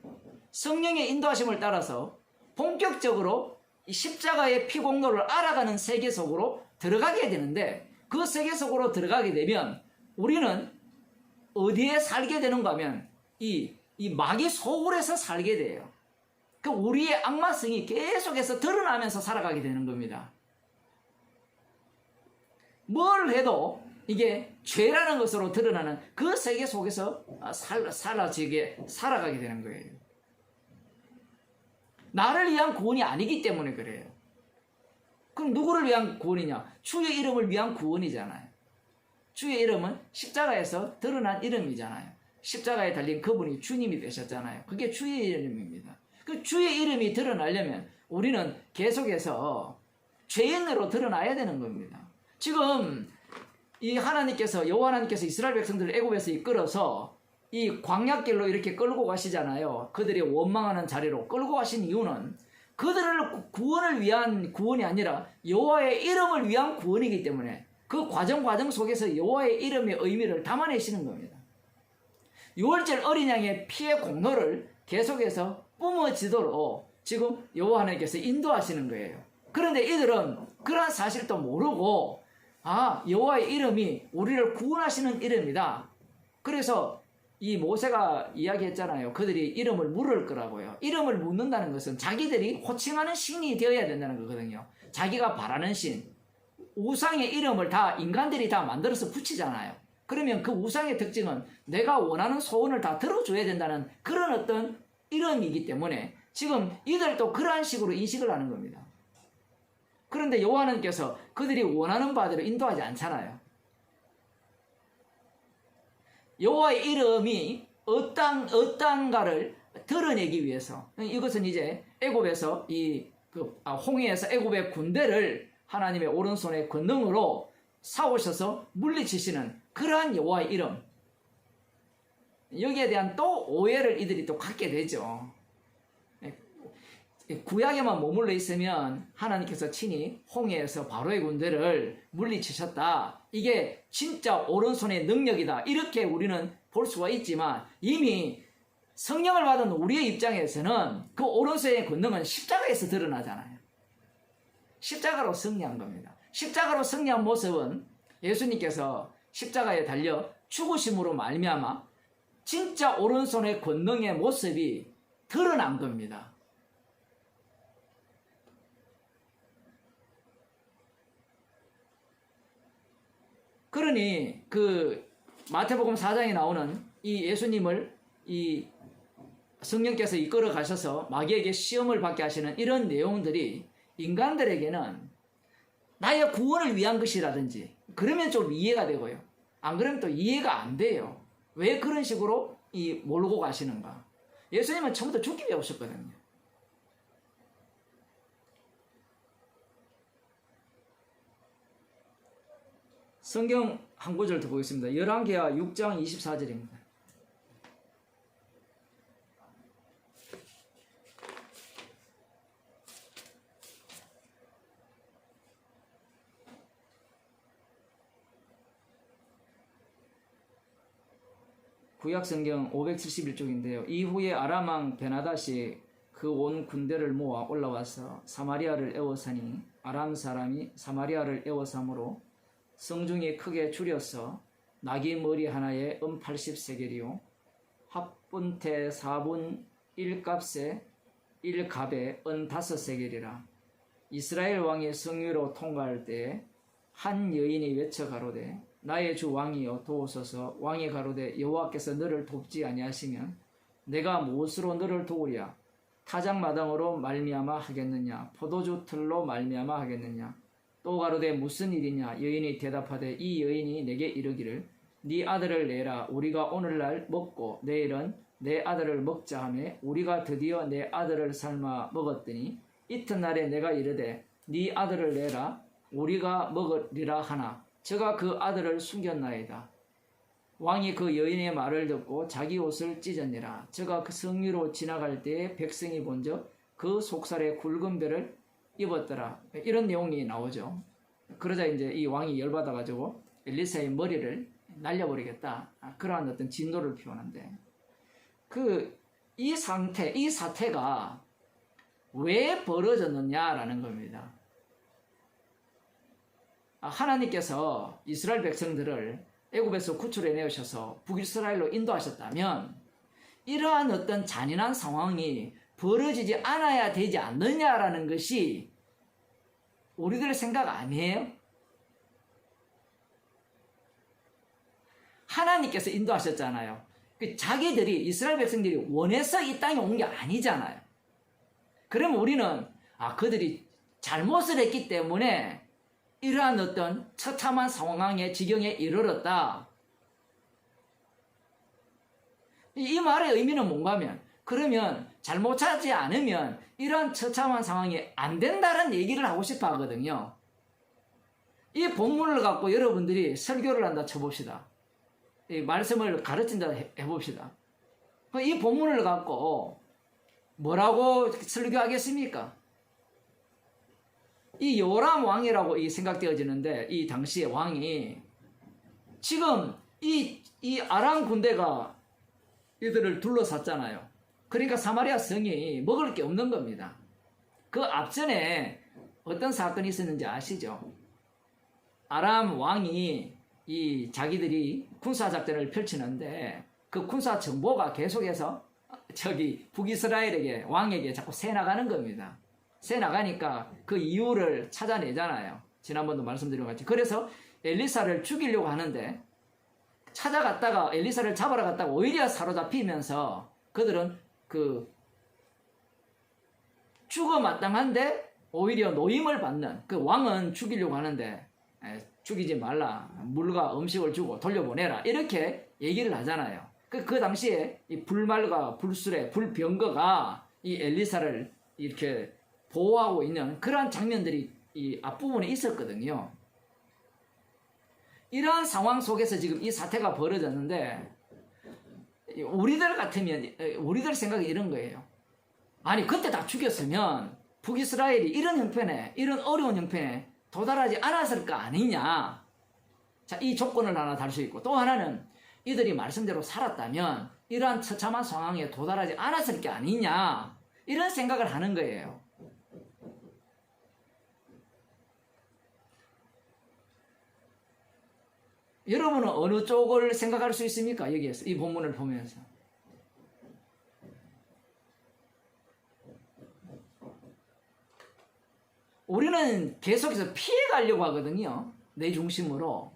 성령의 인도하심을 따라서 본격적으로 이 십자가의 피공로를 알아가는 세계 속으로 들어가게 되는데 그 세계 속으로 들어가게 되면 우리는 어디에 살게 되는가 하면 이 마귀 소굴에서 살게 돼요. 그 우리의 악마성이 계속해서 드러나면서 살아가게 되는 겁니다. 뭘 해도 이게 죄라는 것으로 드러나는 그 세계 속에서 살아가게 되는 거예요. 나를 위한 구원이 아니기 때문에 그래요. 그럼 누구를 위한 구원이냐? 주의 이름을 위한 구원이잖아요. 주의 이름은 십자가에서 드러난 이름이잖아요. 십자가에 달린 그분이 주님이 되셨잖아요. 그게 주의 이름입니다. 그 주의 이름이 드러나려면 우리는 계속해서 죄인으로 드러나야 되는 겁니다. 지금 이 하나님께서 여호와 하나님께서 이스라엘 백성들을 애굽에서 이끌어서 이 광야길로 이렇게 끌고 가시잖아요. 그들이 원망하는 자리로 끌고 가신 이유는 그들을 구원을 위한 구원이 아니라 여호와의 이름을 위한 구원이기 때문에 그 과정 속에서 여호와의 이름의 의미를 담아내시는 겁니다. 유월절 어린 양의 피의 공로를 계속해서 뿜어지도록 지금 여호와 하나님께서 인도하시는 거예요. 그런데 이들은 그러한 사실도 모르고 여호와의 이름이 우리를 구원하시는 이름이다. 그래서 이 모세가 이야기했잖아요. 그들이 이름을 물을 거라고요. 이름을 묻는다는 것은 자기들이 호칭하는 신이 되어야 된다는 거거든요. 자기가 바라는 신. 우상의 이름을 다 인간들이 다 만들어서 붙이잖아요. 그러면 그 우상의 특징은 내가 원하는 소원을 다 들어줘야 된다는 그런 어떤 이름이기 때문에 지금 이들도 그러한 식으로 인식을 하는 겁니다. 그런데 여호와 하나님께서 그들이 원하는 바대로 인도하지 않잖아요. 여호와의 이름이 어떠한가를 드러내기 위해서 이것은 이제 애굽에서 홍해에서 애굽의 군대를 하나님의 오른손의 권능으로 사오셔서 물리치시는 그러한 여호와의 이름. 여기에 대한 또 오해를 이들이 또 갖게 되죠. 구약에만 머물러 있으면 하나님께서 친히 홍해에서 바로의 군대를 물리치셨다. 이게 진짜 오른손의 능력이다. 이렇게 우리는 볼 수가 있지만 이미 성령을 받은 우리의 입장에서는 그 오른손의 권능은 십자가에서 드러나잖아요. 십자가로 승리한 겁니다. 십자가로 승리한 모습은 예수님께서 십자가에 달려 죽으심으로 말미암아 진짜 오른손의 권능의 모습이 드러난 겁니다. 그러니 그 마태복음 4장에 나오는 이 예수님을 이 성령께서 이끌어 가셔서 마귀에게 시험을 받게 하시는 이런 내용들이 인간들에게는 나의 구원을 위한 것이라든지 그러면 좀 이해가 되고요. 안 그러면 또 이해가 안 돼요. 왜 그런 식으로 몰고 가시는가? 예수님은 처음부터 죽기 위해 오셨거든요. 성경 한 구절 더 보겠습니다. 열왕기하 6장 24절입니다. 구약성경 571쪽인데요. 이후에 아람왕 베나닷이 그 온 군대를 모아 올라와서 사마리아를 에워싸니 아람 사람이 사마리아를 에워싸므로 성중이 크게 줄여서 나귀 머리 하나에 80세겔이요 합분태 4분 1값에 1갑에 5세겔이라. 이스라엘 왕이 성위로 통과할 때에 한 여인이 외쳐 가로되 나의 주 왕이여 도우소서. 왕이 가로되 여호와께서 너를 돕지 아니하시면 내가 무엇으로 너를 도우랴. 타작마당으로 말미암아 하겠느냐 포도주 틀로 말미암아 하겠느냐. 또 가로되 무슨 일이냐. 여인이 대답하되 이 여인이 내게 이르기를 네 아들을 내라. 우리가 오늘날 먹고 내일은 내 아들을 먹자 하매 우리가 드디어 내 아들을 삶아 먹었더니 이튿날에 내가 이르되 네 아들을 내라. 우리가 먹으리라 하나 저가 그 아들을 숨겼나이다. 왕이 그 여인의 말을 듣고 자기 옷을 찢었니라. 저가 그 성위로 지나갈 때에 백성이 본즉 그 속살에 굵은 벨을 입었더라. 이런 내용이 나오죠. 그러자 이제 이 왕이 열받아가지고 엘리사의 머리를 날려버리겠다. 그러한 어떤 진노를 표하는데 이 사태가 왜 벌어졌느냐라는 겁니다. 하나님께서 이스라엘 백성들을 애굽에서 구출해 내오셔서 북이스라엘로 인도하셨다면 이러한 어떤 잔인한 상황이 벌어지지 않아야 되지 않느냐라는 것이 우리들의 생각 아니에요? 하나님께서 인도하셨잖아요. 자기들이 이스라엘 백성들이 원해서 이 땅에 온 게 아니잖아요. 그러면 우리는 그들이 잘못을 했기 때문에 이러한 어떤 처참한 상황의 지경에 이르렀다. 이 말의 의미는 뭔가 하면 그러면 잘못하지 않으면 이러한 처참한 상황이 안 된다는 얘기를 하고 싶어 하거든요. 이 본문을 갖고 여러분들이 설교를 한다 쳐봅시다. 이 말씀을 가르친다 해봅시다. 이 본문을 갖고 뭐라고 설교하겠습니까? 이 요람 왕이라고 생각되어지는데 이 당시의 왕이 지금 이 아람 군대가 이들을 둘러쌌잖아요. 그러니까 사마리아 성이 먹을 게 없는 겁니다. 그 앞전에 어떤 사건이 있었는지 아시죠? 아람 왕이 자기들이 군사 작전을 펼치는데 그 군사 정보가 계속해서 북이스라엘에게 왕에게 자꾸 새 나가는 겁니다. 새 나가니까 그 이유를 찾아내잖아요. 지난번도 말씀드린 것 같이. 그래서 엘리사를 죽이려고 하는데 찾아갔다가 엘리사를 잡으러 갔다가 오히려 사로잡히면서 그들은 죽어 마땅한데 오히려 노임을 받는 그 왕은 죽이려고 하는데 죽이지 말라. 물과 음식을 주고 돌려보내라. 이렇게 얘기를 하잖아요. 그 당시에 이 불말과 불술의 불병거가 이 엘리사를 이렇게 보호하고 있는 그러한 장면들이 이 앞부분에 있었거든요. 이러한 상황 속에서 지금 이 사태가 벌어졌는데 우리들 같으면 우리들 생각이 이런 거예요. 아니 그때 다 죽였으면 북이스라엘이 이런 형편에 이런 어려운 형편에 도달하지 않았을 거 아니냐. 자, 이 조건을 하나 달 수 있고 또 하나는 이들이 말씀대로 살았다면 이러한 처참한 상황에 도달하지 않았을 게 아니냐. 이런 생각을 하는 거예요. 여러분은 어느 쪽을 생각할 수 있습니까? 여기에서 이 본문을 보면서 우리는 계속해서 피해가려고 하거든요. 내 중심으로.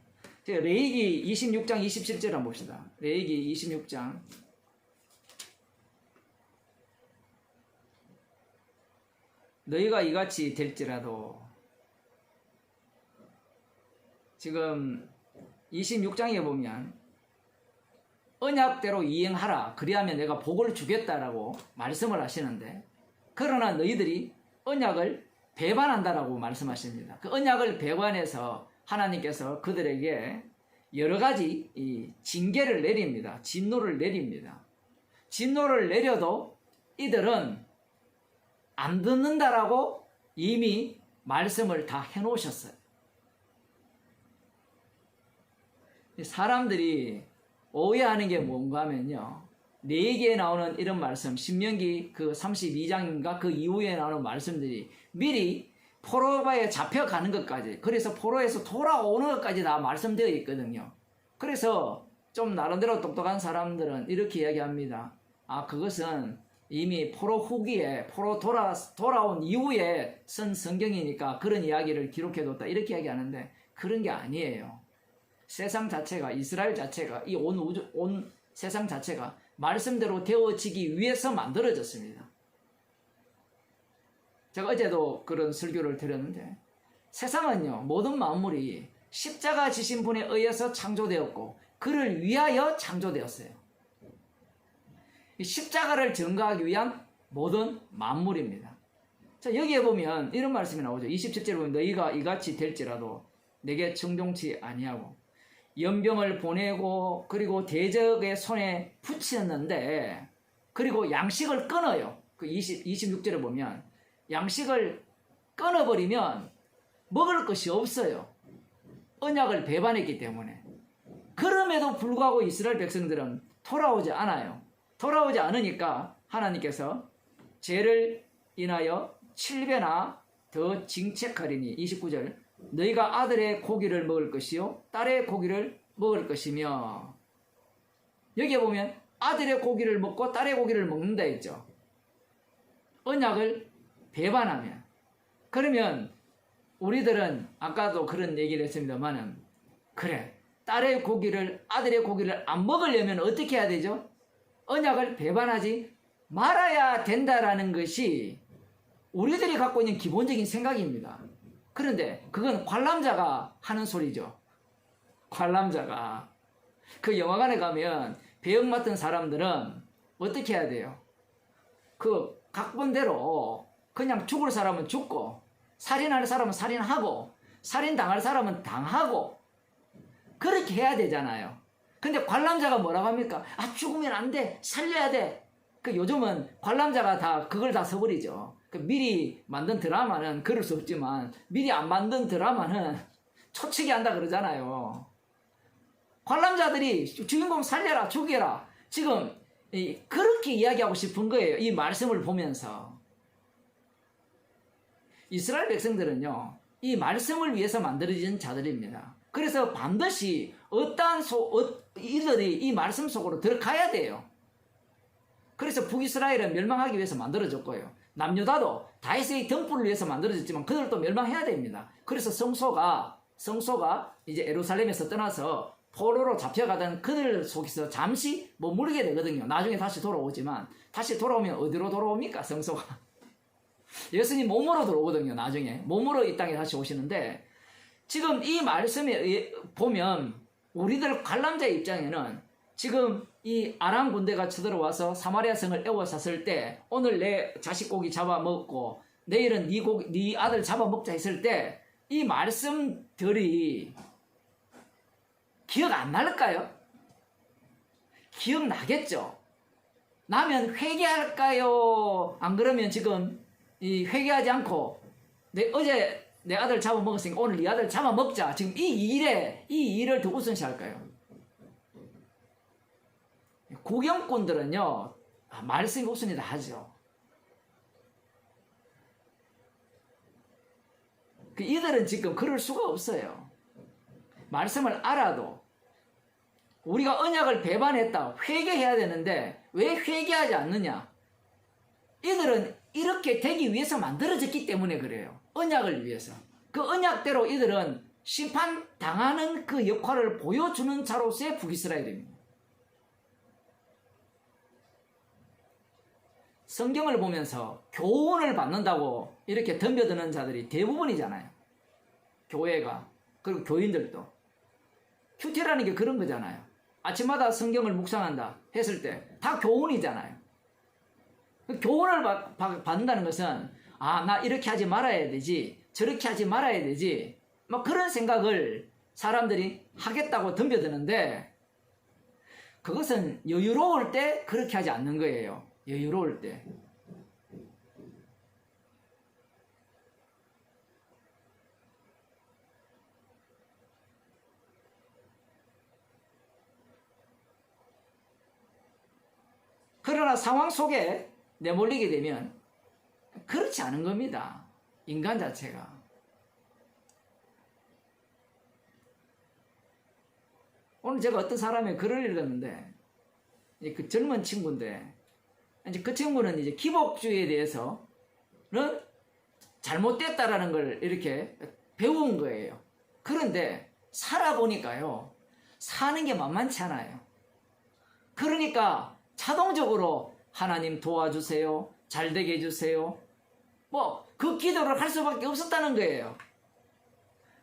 레위기 26장 27절 한번 봅시다. 레위기 26장 너희가 이같이 될지라도 지금 26장에 보면 언약대로 이행하라. 그리하면 내가 복을 주겠다라고 말씀을 하시는데 그러나 너희들이 언약을 배반한다라고 말씀하십니다. 그 언약을 배반해서 하나님께서 그들에게 여러 가지 징계를 내립니다. 진노를 내립니다. 진노를 내려도 이들은 안 듣는다라고 이미 말씀을 다 해놓으셨어요. 사람들이 오해하는 게 뭔가 하면요, 레위기에 나오는 이런 말씀, 신명기 그 32장인가 그 이후에 나오는 말씀들이 미리 포로바에 잡혀가는 것까지, 그래서 포로에서 돌아오는 것까지 다 말씀되어 있거든요. 그래서 좀 나름대로 똑똑한 사람들은 이렇게 이야기합니다. 아, 그것은 이미 포로 후기에, 포로 돌아온 이후에 쓴 성경이니까 그런 이야기를 기록해뒀다, 이렇게 이야기하는데 그런 게 아니에요. 세상 자체가, 이스라엘 자체가, 이 온 세상 자체가 말씀대로 되어지기 위해서 만들어졌습니다. 제가 어제도 그런 설교를 드렸는데, 세상은요, 모든 만물이 십자가 지신 분에 의해서 창조되었고 그를 위하여 창조되었어요. 이 십자가를 증거하기 위한 모든 만물입니다. 자, 여기에 보면 이런 말씀이 나오죠. 27절에 보면 너희가 이같이 될지라도 내게 청종치 아니하고 연병을 보내고 그리고 대적의 손에 붙였는데, 그리고 양식을 끊어요. 그 26절에 보면 양식을 끊어버리면 먹을 것이 없어요. 언약을 배반했기 때문에. 그럼에도 불구하고 이스라엘 백성들은 돌아오지 않아요. 돌아오지 않으니까 하나님께서 죄를 인하여 7배나 더 징책하리니, 29절, 너희가 아들의 고기를 먹을 것이요 딸의 고기를 먹을 것이며, 여기에 보면 아들의 고기를 먹고 딸의 고기를 먹는다 했죠. 언약을 배반하면. 그러면 우리들은 아까도 그런 얘기를 했습니다만은, 그래, 딸의 고기를, 아들의 고기를 안 먹으려면 어떻게 해야 되죠? 언약을 배반하지 말아야 된다라는 것이 우리들이 갖고 있는 기본적인 생각입니다. 그런데 그건 관람자가 하는 소리죠. 관람자가. 그 영화관에 가면 배역 맡은 사람들은 어떻게 해야 돼요? 그 각본대로 그냥 죽을 사람은 죽고, 살인할 사람은 살인하고, 살인당할 사람은 당하고, 그렇게 해야 되잖아요. 근데 관람자가 뭐라고 합니까? 아, 죽으면 안 돼, 살려야 돼. 그 요즘은 관람자가 다 그걸 다 써버리죠. 그 미리 만든 드라마는 그럴 수 없지만 미리 안 만든 드라마는 초치기 한다 그러잖아요. 관람자들이 주인공 살려라, 죽여라, 지금 그렇게 이야기하고 싶은 거예요. 이 말씀을 보면서. 이스라엘 백성들은요, 이 말씀을 위해서 만들어진 자들입니다. 그래서 반드시 어떠한 이들이 이 말씀 속으로 들어가야 돼요. 그래서 북이스라엘은 멸망하기 위해서 만들어졌고요, 남유다도 다윗의 등불을 위해서 만들어졌지만 그들도 멸망해야 됩니다. 그래서 성소가 이제 예루살렘에서 떠나서 포로로 잡혀가던 그들 속에서 잠시 머무르게 되거든요. 나중에 다시 돌아오지만, 다시 돌아오면 어디로 돌아옵니까? 성소가. 예수님 몸으로 들어오거든요. 나중에 몸으로 이 땅에 다시 오시는데, 지금 이 말씀에 보면 우리들 관람자의 입장에는 지금 이 아람 군대가 쳐들어와서 사마리아 성을 에워쌌을 때, 오늘 내 자식 고기 잡아먹고 내일은 네 아들 잡아먹자 했을 때 이 말씀들이 기억 안 날까요? 기억나겠죠? 나면 회개할까요? 안 그러면 지금 회개하지 않고 어제 내 아들 잡아먹었으니까 오늘 네 아들 잡아먹자, 지금 이 일을 더 우선시할까요? 구경꾼들은요, 말씀이 우선이다 하죠. 이들은 지금 그럴 수가 없어요. 말씀을 알아도 우리가 언약을 배반했다, 회개해야 되는데 왜 회개하지 않느냐? 이들은 이렇게 되기 위해서 만들어졌기 때문에 그래요. 언약을 위해서. 그 언약대로 이들은 심판당하는 그 역할을 보여주는 자로서의 북이스라엘입니다. 성경을 보면서 교훈을 받는다고 이렇게 덤벼드는 자들이 대부분이잖아요. 교회가, 그리고 교인들도. 큐티라는 게 그런 거잖아요. 아침마다 성경을 묵상한다 했을 때 다 교훈이잖아요. 교훈을 받는다는 것은, 아, 나 이렇게 하지 말아야 되지, 저렇게 하지 말아야 되지, 막 그런 생각을 사람들이 하겠다고 덤벼드는데 그것은 여유로울 때 그렇게 하지 않는 거예요. 여유로울 때. 그러나 상황 속에 내몰리게 되면 그렇지 않은 겁니다. 인간 자체가. 오늘 제가 어떤 사람의 글을 읽었는데, 그 젊은 친구인데, 이제 그 친구는 이제 기복주의에 대해서는 잘못됐다라는 걸 이렇게 배운 거예요. 그런데 살아보니까요, 사는 게 만만치 않아요. 그러니까 자동적으로 하나님 도와주세요, 잘되게 해주세요, 그 기도를 할 수밖에 없었다는 거예요.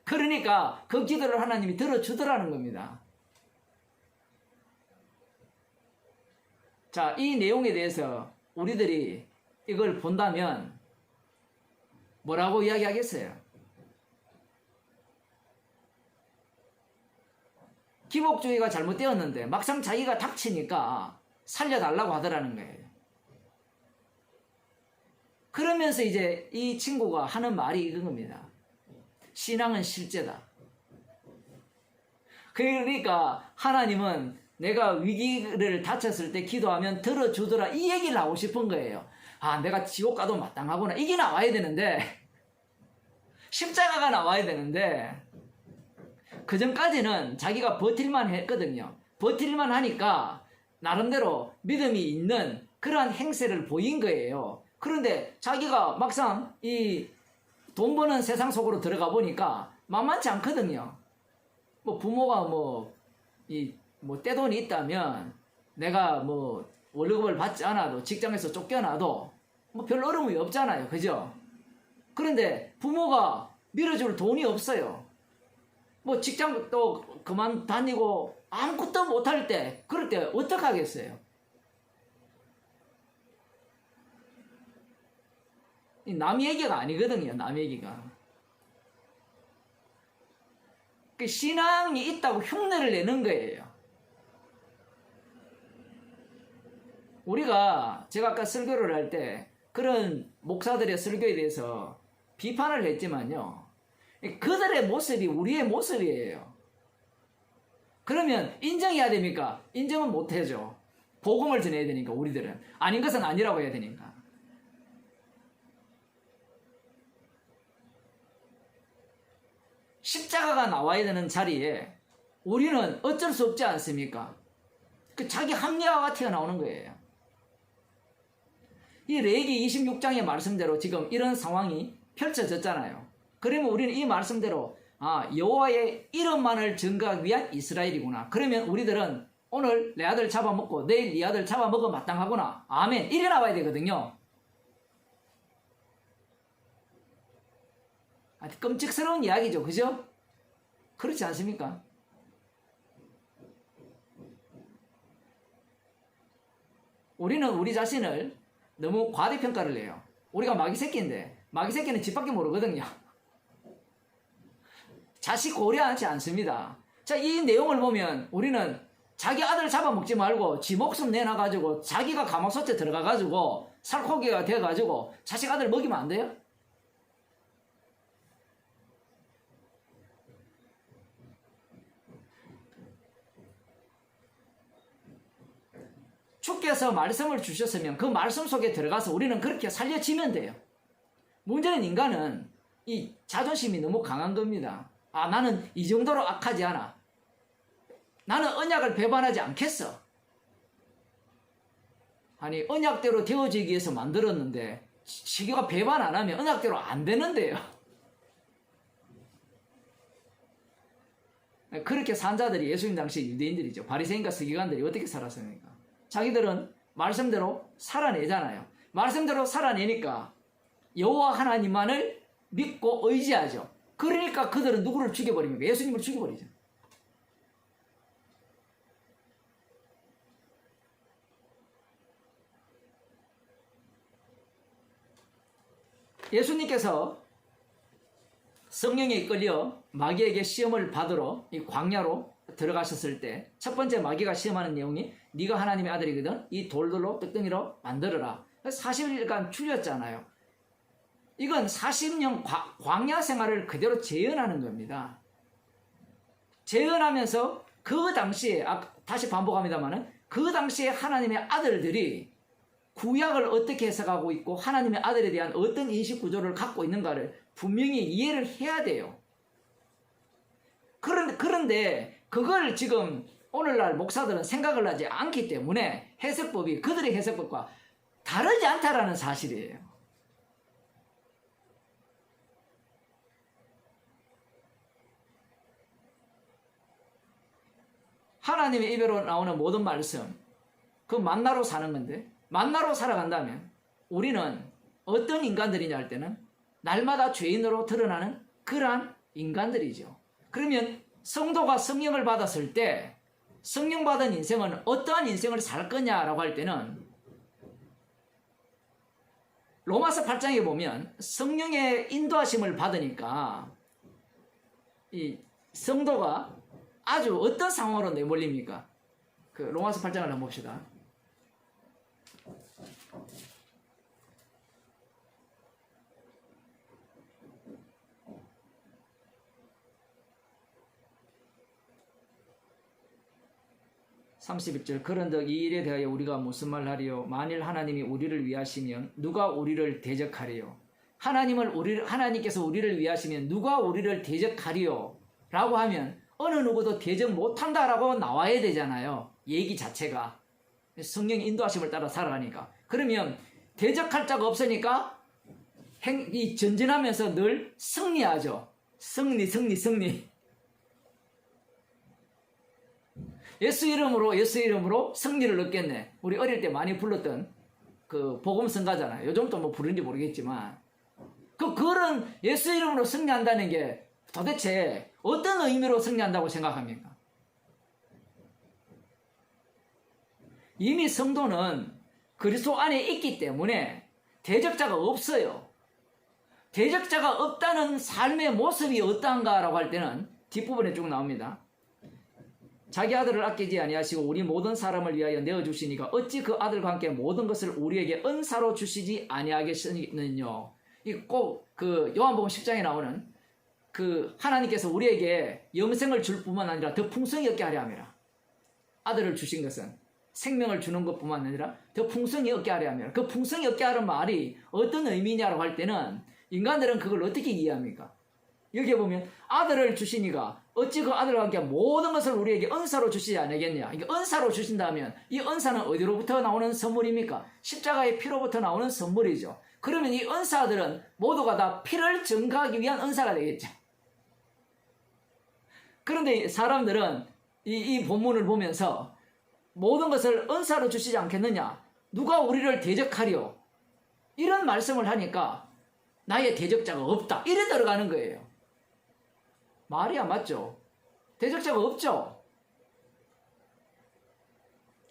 그러니까 그 기도를 하나님이 들어주더라는 겁니다. 자, 이 내용에 대해서 우리들이 이걸 본다면 뭐라고 이야기하겠어요? 기복주의가 잘못되었는데 막상 자기가 닥치니까 살려달라고 하더라는 거예요. 그러면서 이제 이 친구가 하는 말이 이런 겁니다. 신앙은 실제다. 그러니까 하나님은 내가 위기를 닥쳤을 때 기도하면 들어주더라, 이 얘기를 하고 싶은 거예요. 아, 내가 지옥 가도 마땅하구나, 이게 나와야 되는데, 십자가가 나와야 되는데, 그 전까지는 자기가 버틸만 했거든요. 버틸만 하니까 나름대로 믿음이 있는 그러한 행세를 보인 거예요. 그런데 자기가 막상 이 돈 버는 세상 속으로 들어가 보니까 만만치 않거든요. 부모가 떼돈이 있다면 내가 월급을 받지 않아도, 직장에서 쫓겨나도 별 어려움이 없잖아요. 그죠? 그런데 부모가 밀어줄 돈이 없어요. 직장도 그만 다니고 아무것도 못할 때, 그럴 때 어떡하겠어요? 남 얘기가 아니거든요. 남 얘기가. 그 신앙이 있다고 흉내를 내는 거예요. 제가 아까 설교를 할 때 그런 목사들의 설교에 대해서 비판을 했지만요, 그들의 모습이 우리의 모습이에요. 그러면 인정해야 됩니까? 인정은 못 해줘. 복음을 전해야 되니까, 우리들은. 아닌 것은 아니라고 해야 되니까. 십자가가 나와야 되는 자리에 우리는 어쩔 수 없지 않습니까? 자기 합리화가 튀어나오는 거예요. 이 레위기 26장의 말씀대로 지금 이런 상황이 펼쳐졌잖아요. 그러면 우리는 이 말씀대로 여호와의 이름만을 증거하기 위한 이스라엘이구나. 그러면 우리들은 오늘 내 아들 잡아먹고 내일 네 아들 잡아먹어 마땅하구나. 아멘. 이래 나와야 되거든요. 끔찍스러운 이야기죠. 그죠? 그렇지 않습니까? 우리는 우리 자신을 너무 과대평가를 해요. 우리가 마귀 새끼인데, 마귀 새끼는 집 밖에 모르거든요. 자식 고려하지 않습니다. 자, 이 내용을 보면 우리는 자기 아들 잡아먹지 말고 지 목숨 내놔가지고 자기가 가마솥에 들어가가지고 살코기가 돼가지고 자식 아들 먹이면 안 돼요? 주께서 말씀을 주셨으면 그 말씀 속에 들어가서 우리는 그렇게 살려지면 돼요. 문제는 인간은 이 자존심이 너무 강한 겁니다. 나는 이 정도로 악하지 않아. 나는 언약을 배반하지 않겠어. 아니, 언약대로 되어지기 위해서 만들었는데 지가 배반 안 하면 언약대로 안 되는데요. 그렇게 산 자들이 예수님 당시 유대인들이죠. 바리새인과 서기관들이 어떻게 살았습니까? 자기들은 말씀대로 살아내잖아요. 말씀대로 살아내니까 여호와 하나님만을 믿고 의지하죠. 그러니까 그들은 누구를 죽여버립니까? 예수님을 죽여버리죠. 예수님께서 성령에 이끌려 마귀에게 시험을 받으러 이 광야로 들어가셨을 때 첫 번째 마귀가 시험하는 내용이 네가 하나님의 아들이거든 이 돌들로 떡덩이로 만들어라. 40일간 줄였잖아요. 이건 40년 광야 생활을 그대로 재현하는 겁니다. 재현하면서 그 당시에 다시 반복합니다만은 그 당시에 하나님의 아들들이 구약을 어떻게 해석하고 있고 하나님의 아들에 대한 어떤 인식 구조를 갖고 있는가를 분명히 이해를 해야 돼요. 그런데 그걸 지금 오늘날 목사들은 생각을 하지 않기 때문에 해석법이 그들의 해석법과 다르지 않다라는 사실이에요. 하나님의 입으로 나오는 모든 말씀, 그 만나로 사는 건데, 만나로 살아간다면 우리는 어떤 인간들이냐 할 때는 날마다 죄인으로 드러나는 그러한 인간들이죠. 그러면 성도가 성령을 받았을 때 성령 받은 인생은 어떠한 인생을 살 거냐라고 할 때는 로마서 8장에 보면 성령의 인도하심을 받으니까 이 성도가 아주 어떤 상황으로 내몰립니까? 그 로마서 8장을 한번 봅시다. 31절 그런즉 이 일에 대하여 우리가 무슨 말 하리요? 만일 하나님이 우리를 위하시면 누가 우리를 대적하리요? 하나님께서 우리를 위하시면 누가 우리를 대적하리요? 라고 하면 어느 누구도 대적 못한다라고 나와야 되잖아요. 얘기 자체가. 성령의 인도하심을 따라 살아가니까. 그러면 대적할 자가 없으니까 이 전진하면서 늘 승리하죠. 승리. 예수 이름으로 승리를 얻겠네. 우리 어릴 때 많이 불렀던 그 복음성가잖아요. 요즘도 뭐 부르는지 모르겠지만 그런 예수 이름으로 승리한다는 게 도대체 어떤 의미로 승리한다고 생각합니까? 이미 성도는 그리스도 안에 있기 때문에 대적자가 없어요. 대적자가 없다는 삶의 모습이 어떠한가라고 할 때는 뒷부분에 쭉 나옵니다. 자기 아들을 아끼지 아니하시고 우리 모든 사람을 위하여 내어주시니까 어찌 그 아들과 함께 모든 것을 우리에게 은사로 주시지 아니하겠느냐. 이 꼭 그 요한복음 10장에 나오는 그 하나님께서 우리에게 영생을 줄 뿐만 아니라 더 풍성히 얻게 하려 함이라. 아들을 주신 것은 생명을 주는 것뿐만 아니라 더 풍성히 얻게 하려 함이라. 그 풍성히 얻게 하는 말이 어떤 의미냐라고 할 때는 인간들은 그걸 어떻게 이해합니까? 여기에 보면 아들을 주시니까 어찌 그 아들과 함께 모든 것을 우리에게 은사로 주시지 않겠냐. 이게 은사로 주신다면 이 은사는 어디로부터 나오는 선물입니까? 십자가의 피로부터 나오는 선물이죠. 그러면 이 은사들은 모두가 다 피를 증거하기 위한 은사가 되겠죠. 그런데 사람들은 이 본문을 보면서 모든 것을 은사로 주시지 않겠느냐. 누가 우리를 대적하리요. 이런 말씀을 하니까 나의 대적자가 없다. 이래 들어가는 거예요. 말이 안 맞죠? 대적자가 없죠?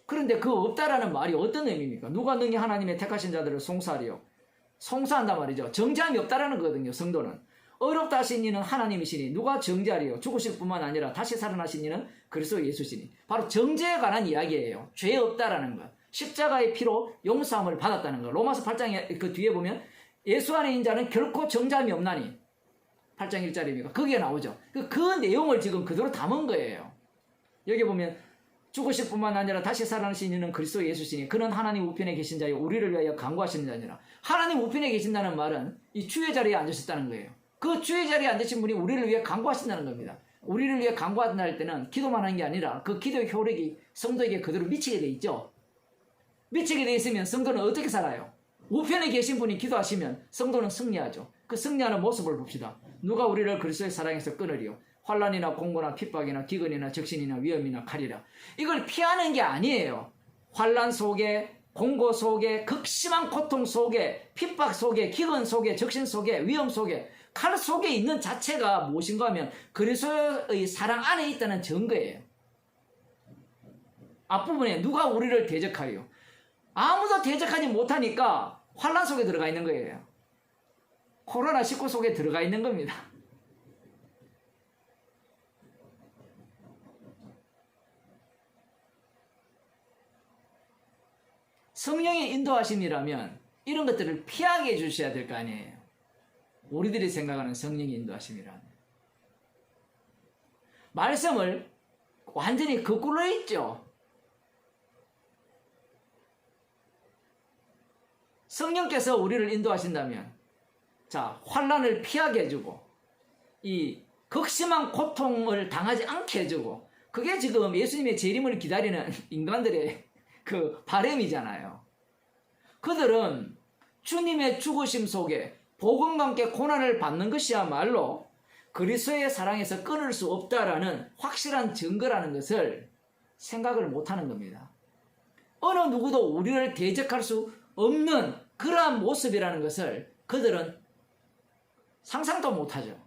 그런데 그 없다라는 말이 어떤 의미입니까? 누가 능히 하나님의 택하신 자들을 송사하리요? 송사한단 말이죠. 정죄함이 없다라는 거거든요. 성도는. 어렵다 하신 이는 하나님이시니 누가 정죄하리요? 죽으실 뿐만 아니라 다시 살아나신 이는 그리스도 예수시니. 바로 정죄에 관한 이야기예요. 죄 없다라는 것. 십자가의 피로 용서함을 받았다는 것. 로마서 8장에 그 뒤에 보면 예수 안에 있는 자는 결코 정죄함이 없나니. 8장 1절입니까? 거기에 나오죠. 그 내용을 지금 그대로 담은 거예요. 여기 보면 죽으실 뿐만 아니라 다시 살아나신 이는 그리스도 예수시니 그는 하나님 우편에 계신 자여 우리를 위하여 간구하시는 자니라. 하나님 우편에 계신다는 말은 이 주의 자리에 앉으셨다는 거예요. 그 주의 자리에 앉으신 분이 우리를 위해 간구하신다는 겁니다. 우리를 위해 간구한다 할 때는 기도만 하는 게 아니라 그 기도의 효력이 성도에게 그대로 미치게 돼 있죠. 미치게 돼 있으면 성도는 어떻게 살아요? 우편에 계신 분이 기도하시면 성도는 승리하죠. 그 승리하는 모습을 봅시다. 누가 우리를 그리스도의 사랑에서 끊으리요? 환난이나 공고나 핍박이나 기근이나 적신이나 위험이나 칼이라. 이걸 피하는 게 아니에요. 환난 속에, 공고 속에, 극심한 고통 속에, 핍박 속에, 기근 속에, 적신 속에, 위험 속에, 칼 속에 있는 자체가 무엇인가 하면 그리스도의 사랑 안에 있다는 증거예요. 앞부분에 누가 우리를 대적하리요? 아무도 대적하지 못하니까 환난 속에 들어가 있는 거예요. 코로나19 속에 들어가 있는 겁니다. 성령의 인도하심이라면 이런 것들을 피하게 해주셔야 될 거 아니에요. 우리들이 생각하는 성령의 인도하심이라면. 말씀을 완전히 거꾸로 있죠. 성령께서 우리를 인도하신다면, 자, 환난을 피하게 해주고, 이 극심한 고통을 당하지 않게 해주고, 그게 지금 예수님의 재림을 기다리는 인간들의 그 바람이잖아요. 그들은 주님의 죽으심 속에 복음과 함께 고난을 받는 것이야말로 그리스도의 사랑에서 끊을 수 없다라는 확실한 증거라는 것을 생각을 못하는 겁니다. 어느 누구도 우리를 대적할 수 없는 그러한 모습이라는 것을 그들은 상상도 못하죠.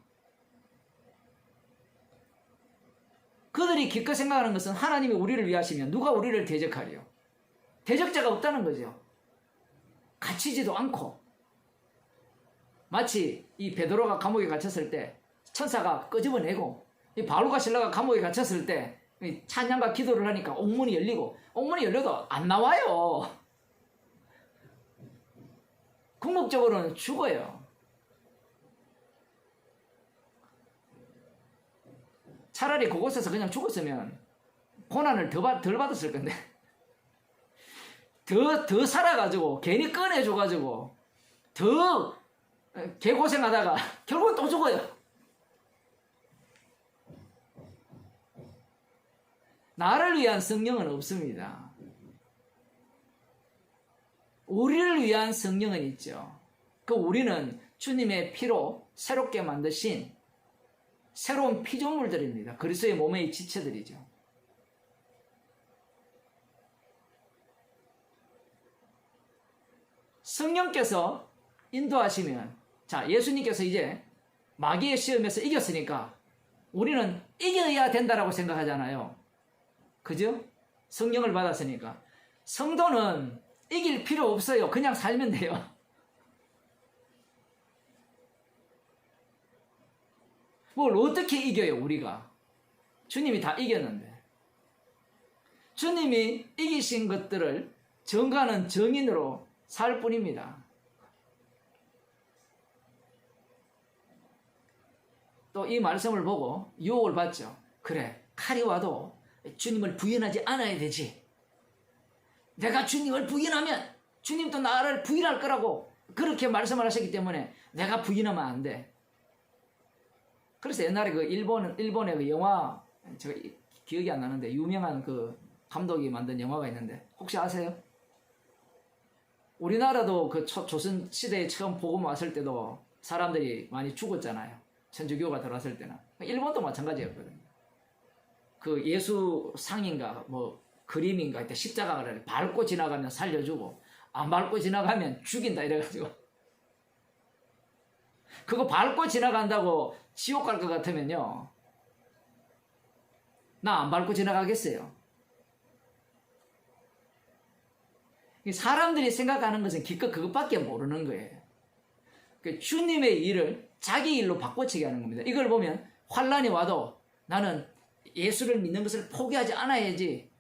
그들이 기껏 생각하는 것은 하나님이 우리를 위하시면 누가 우리를 대적하리요? 대적자가 없다는 거죠. 갇히지도 않고, 마치 이 베드로가 감옥에 갇혔을 때 천사가 끄집어내고, 이 바울과 실라가 감옥에 갇혔을 때 찬양과 기도를 하니까 옥문이 열리고, 옥문이 열려도 안 나와요. 궁극적으로는 죽어요. 차라리 그곳에서 그냥 죽었으면 고난을 덜 받았을 건데, 더 살아가지고 괜히 꺼내줘가지고 더 개고생하다가 결국은 또 죽어요. 나를 위한 성령은 없습니다. 우리를 위한 성령은 있죠. 그 우리는 주님의 피로 새롭게 만드신 새로운 피조물들입니다. 그리스도의 몸의 지체들이죠. 성령께서 인도하시면, 자, 예수님께서 이제 마귀의 시험에서 이겼으니까 우리는 이겨야 된다라고 생각하잖아요. 그죠? 성령을 받았으니까. 성도는 이길 필요 없어요. 그냥 살면 돼요. 뭘 어떻게 이겨요, 우리가? 주님이 다 이겼는데. 주님이 이기신 것들을 증거하는 증인으로 살 뿐입니다. 또 이 말씀을 보고 유혹을 받죠. 그래, 칼이 와도 주님을 부인하지 않아야 되지. 내가 주님을 부인하면 주님도 나를 부인할 거라고 그렇게 말씀을 하셨기 때문에 내가 부인하면 안 돼. 그래서 옛날에 그 일본의 그 영화, 제가 기억이 안 나는데 유명한 그 감독이 만든 영화가 있는데 혹시 아세요? 우리나라도 그 조선 시대에 처음 복음 왔을 때도 사람들이 많이 죽었잖아요. 천주교가 들어왔을 때는. 일본도 마찬가지였거든요. 그 예수상인가 뭐 그림인가 이때 십자가를 밟고 지나가면 살려주고 안 밟고 지나가면 죽인다 이래가지고 그거 밟고 지나간다고 지옥 갈 것 같으면요, 나 안 밟고 지나가겠어요. 사람들이 생각하는 것은 기껏 그것밖에 모르는 거예요. 주님의 일을 자기 일로 바꿔치기 하는 겁니다. 이걸 보면 환난이 와도 나는 예수를 믿는 것을 포기하지 않아야지.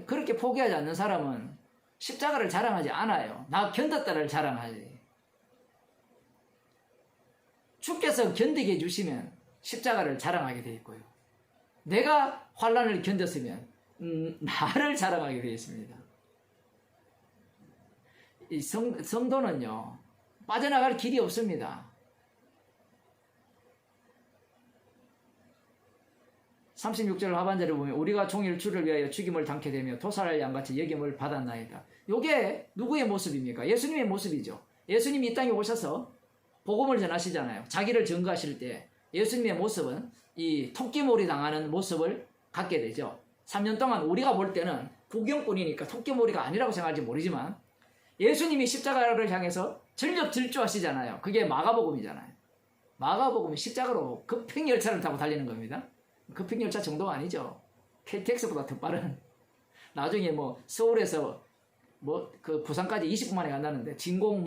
그렇게 포기하지 않는 사람은 십자가를 자랑하지 않아요. 나 견뎠다를 자랑하지. 주께서 견디게 해주시면 십자가를 자랑하게 되어 있고요. 내가 환난을 견뎠으면 나를 자랑하게 되어 있습니다. 이 성도는요, 빠져나갈 길이 없습니다. 36절 하반절을 보면 우리가 종일 주를 위하여 죽임을 당케 되며 도살할 양같이 여김을 받았나이다. 이게 누구의 모습입니까? 예수님의 모습이죠. 예수님이 이 땅에 오셔서 복음을 전하시잖아요. 자기를 증거하실 때 예수님의 모습은 이 토끼몰이 당하는 모습을 갖게 되죠. 3년 동안 우리가 볼 때는 구경꾼이니까 토끼몰이가 아니라고 생각할지 모르지만 예수님이 십자가를 향해서 전력 질주하시잖아요. 그게 마가복음이잖아요. 마가복음이 십자가로 급행열차를 타고 달리는 겁니다. 급행열차 정도가 아니죠. KTX보다 더 빠른. 나중에 뭐 서울에서 뭐 그 부산까지 20분 만에 간다는데 진공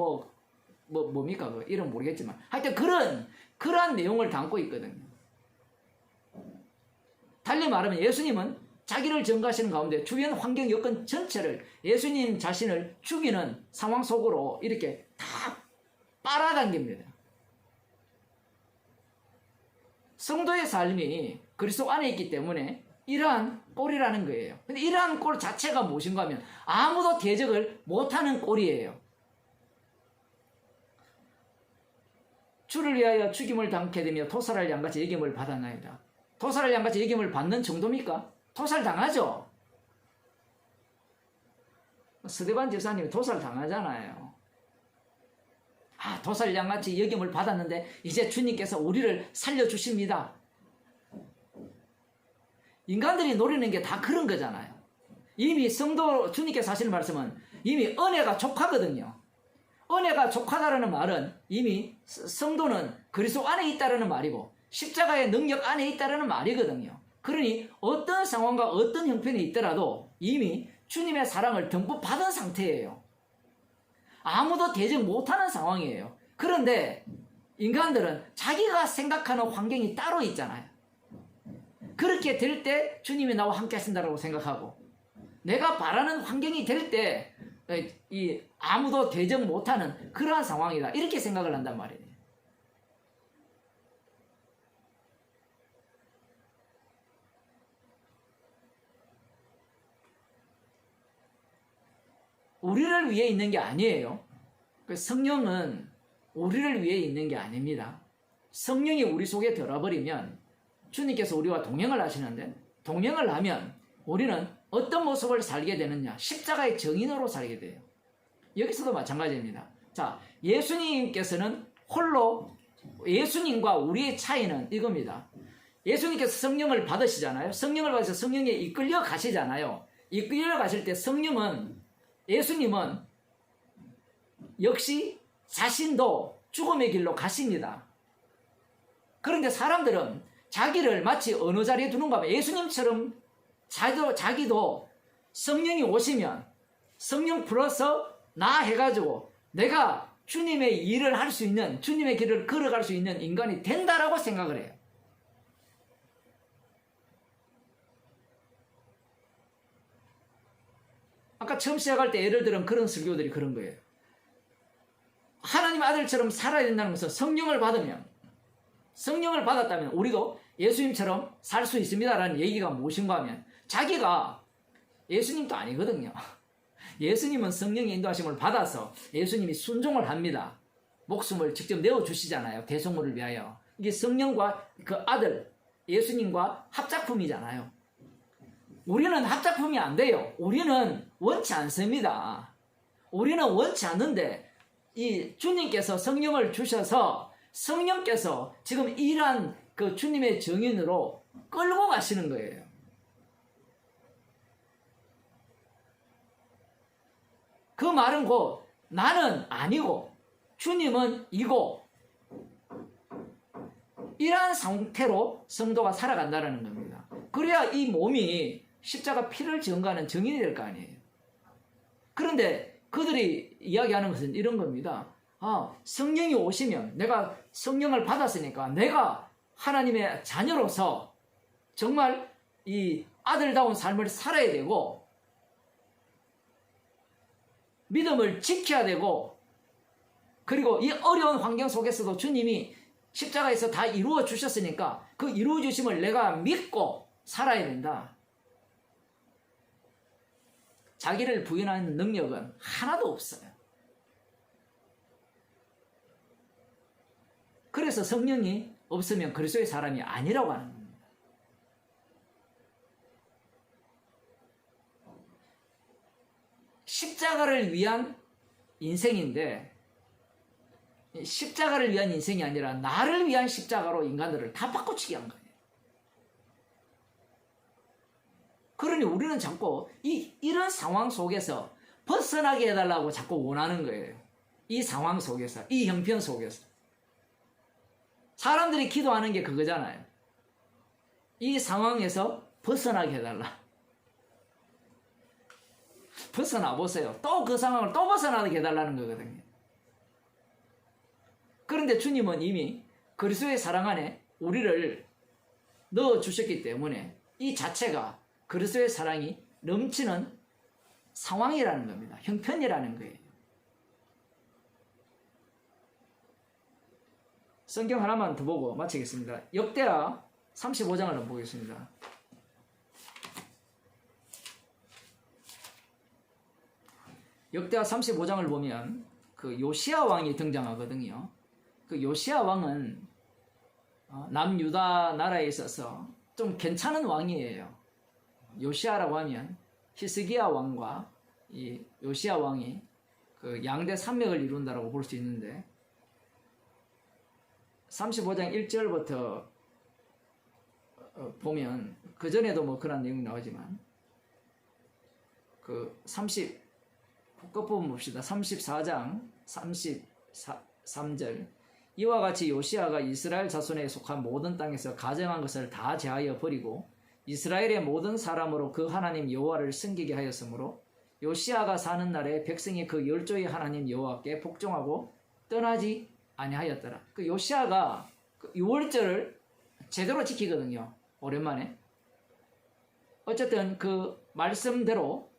뭡니까? 그 이름 모르겠지만 하여튼 그러한 내용을 담고 있거든요. 달리 말하면 예수님은 자기를 증거하시는 가운데 주변 환경 여건 전체를 예수님 자신을 죽이는 상황 속으로 이렇게 다 빨아당깁니다. 성도의 삶이 그리스도 안에 있기 때문에 이러한 꼴이라는 거예요. 근데 이러한 꼴 자체가 무엇인가 하면 아무도 대적을 못하는 꼴이에요. 주를 위하여 죽임을 당케 되며 토살할 양같이 여김을 받았나이다. 토살할 양같이 여김을 받는 정도입니까? 토살 당하죠. 스데반 집사님이 토살 당하잖아요. 토살 양같이 여김을 받았는데 이제 주님께서 우리를 살려주십니다. 인간들이 노리는 게 다 그런 거잖아요. 이미 성도 주님께서 하시는 말씀은 이미 은혜가 족하거든요. 은혜가 족하다라는 말은 이미 성도는 그리스도 안에 있다라는 말이고 십자가의 능력 안에 있다라는 말이거든요. 그러니 어떤 상황과 어떤 형편이 있더라도 이미 주님의 사랑을 듬뿍 받은 상태예요. 아무도 대적 못하는 상황이에요. 그런데 인간들은 자기가 생각하는 환경이 따로 있잖아요. 그렇게 될 때 주님이 나와 함께 하신다고 생각하고 내가 바라는 환경이 될 때 아무도 대적 못하는 그러한 상황이다 이렇게 생각을 한단 말이에요. 우리를 위해 있는 게 아니에요. 성령은 우리를 위해 있는 게 아닙니다. 성령이 우리 속에 들어버리면 주님께서 우리와 동행을 하시는데 동행을 하면 우리는 어떤 모습을 살게 되느냐? 십자가의 증인으로 살게 돼요. 여기서도 마찬가지입니다. 자, 예수님께서는 홀로 예수님과 우리의 차이는 이겁니다. 예수님께서 성령을 받으시잖아요. 성령을 받아서 성령에 이끌려 가시잖아요. 이끌려 가실 때 예수님은 역시 자신도 죽음의 길로 가십니다. 그런데 사람들은 자기를 마치 어느 자리에 두는가 하면 예수님처럼 자기도 성령이 오시면 성령 플러스 나 해가지고 내가 주님의 일을 할 수 있는 주님의 길을 걸어갈 수 있는 인간이 된다라고 생각을 해요. 아까 처음 시작할 때 예를 들은 그런 설교들이 그런 거예요. 하나님 아들처럼 살아야 된다는 것은 성령을 받았다면 우리도 예수님처럼 살 수 있습니다라는 얘기가 무엇인가 하면 자기가 예수님도 아니거든요. 예수님은 성령의 인도하심을 받아서 예수님이 순종을 합니다. 목숨을 직접 내어주시잖아요. 대속물을 위하여. 이게 성령과 그 아들 예수님과 합작품이잖아요. 우리는 합작품이 안 돼요. 우리는 원치 않습니다. 우리는 원치 않는데 이 주님께서 성령을 주셔서 성령께서 지금 이러한 그 주님의 증인으로 끌고 가시는 거예요. 그 말은 곧 나는 아니고 주님은 이고 이러한 상태로 성도가 살아간다는 겁니다. 그래야 이 몸이 십자가 피를 증거하는 증인이 될 거 아니에요. 그런데 그들이 이야기하는 것은 이런 겁니다. 성령이 오시면 내가 성령을 받았으니까 내가 하나님의 자녀로서 정말 이 아들다운 삶을 살아야 되고 믿음을 지켜야 되고 그리고 이 어려운 환경 속에서도 주님이 십자가에서 다 이루어 주셨으니까 그 이루어 주심을 내가 믿고 살아야 된다. 자기를 부인하는 능력은 하나도 없어요. 그래서 성령이 없으면 그리스도의 사람이 아니라고 하는 겁니다. 십자가를 위한 인생인데 십자가를 위한 인생이 아니라 나를 위한 십자가로 인간들을 다 바꿔치기 한 거예요. 그러니 우리는 자꾸 이런 상황 속에서 벗어나게 해달라고 자꾸 원하는 거예요. 이 상황 속에서, 이 형편 속에서. 사람들이 기도하는 게 그거잖아요. 이 상황에서 벗어나게 해달라. 벗어나 보세요. 또 그 상황을 또 벗어나게 해달라는 거거든요. 그런데 주님은 이미 그리스도의 사랑 안에 우리를 넣어주셨기 때문에 이 자체가 그리스도의 사랑이 넘치는 상황이라는 겁니다. 형편이라는 거예요. 성경 하나만 더 보고 마치겠습니다. 역대하 35장을 한번 보겠습니다. 역대하 35장을 보면 그 요시야 왕이 등장하거든요. 그 요시야 왕은 남유다 나라에 있어서 좀 괜찮은 왕이에요. 요시야라고 하면 히스기야 왕과 이 요시야 왕이 그 양대 산맥을 이룬다라고 볼 수 있는데 35장 1절부터 보면 그 전에도 뭐 그런 내용이 나오지만 그 30 끝부분 봅시다. 34장 33절 이와 같이 요시야가 이스라엘 자손에 속한 모든 땅에서 가정한 것을 다 제하여 버리고 이스라엘의 모든 사람으로 그 하나님 여호와를 섬기게 하였으므로 요시야가 사는 날에 백성이 그 열조의 하나님 여호와께 복종하고 떠나지 아니하였더라. 그 요시야가 그 유월절을 제대로 지키거든요. 오랜만에. 어쨌든 그 말씀대로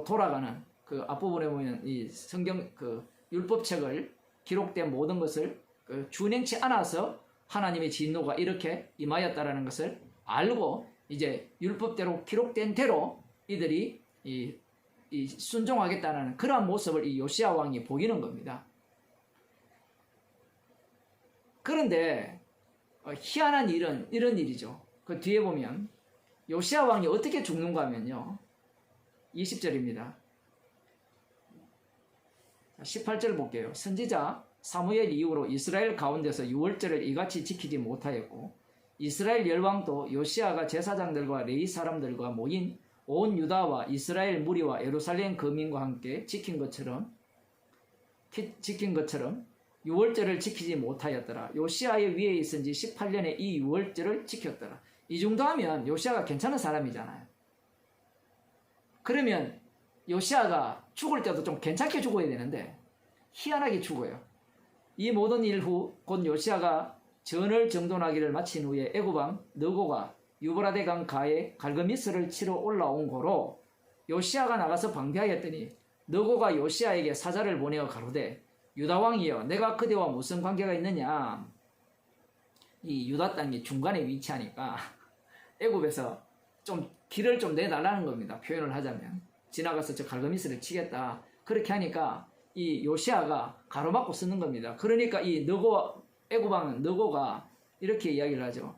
돌아가는 그 앞부분에 보면 이 성경 그 율법책을 기록된 모든 것을 준행치 않아서 하나님의 진노가 이렇게 임하였다라는 것을 알고 이제 율법대로 기록된 대로 이들이 이 순종하겠다는 그러한 모습을 이 요시야 왕이 보이는 겁니다. 그런데 희한한 일은 이런 일이죠. 그 뒤에 보면 요시야 왕이 어떻게 죽는가 하면요. 20절입니다. 18절 볼게요. 선지자 사무엘 이후로 이스라엘 가운데서 유월절을 이같이 지키지 못하였고 이스라엘 열왕도 요시야가 제사장들과 레위 사람들과 모인 온 유다와 이스라엘 무리와 예루살렘 거민과 함께 지킨 것처럼 유월절을 지키지 못하였더라. 요시야의 위에 있은 지 18년에 이 유월절을 지켰더라. 이 정도 하면 요시야가 괜찮은 사람이잖아요. 그러면 요시야가 죽을 때도 좀 괜찮게 죽어야 되는데 희한하게 죽어요. 이 모든 일 후 곧 요시야가 전을 정돈하기를 마친 후에 애굽왕 느고가 유브라데 강 가에 갈그미스를 치러 올라온 고로 요시야가 나가서 방비하였더니 느고가 요시야에게 사자를 보내어 가로되 유다 왕이여 내가 그대와 무슨 관계가 있느냐. 이 유다 땅이 중간에 위치하니까 애굽에서 좀 길을 좀 내달라는 겁니다. 표현을 하자면 지나가서 저 갈그미스를 치겠다. 그렇게 하니까 이 요시야가 가로막고 쓰는 겁니다. 그러니까 이 애굽왕 느고가 이렇게 이야기를 하죠.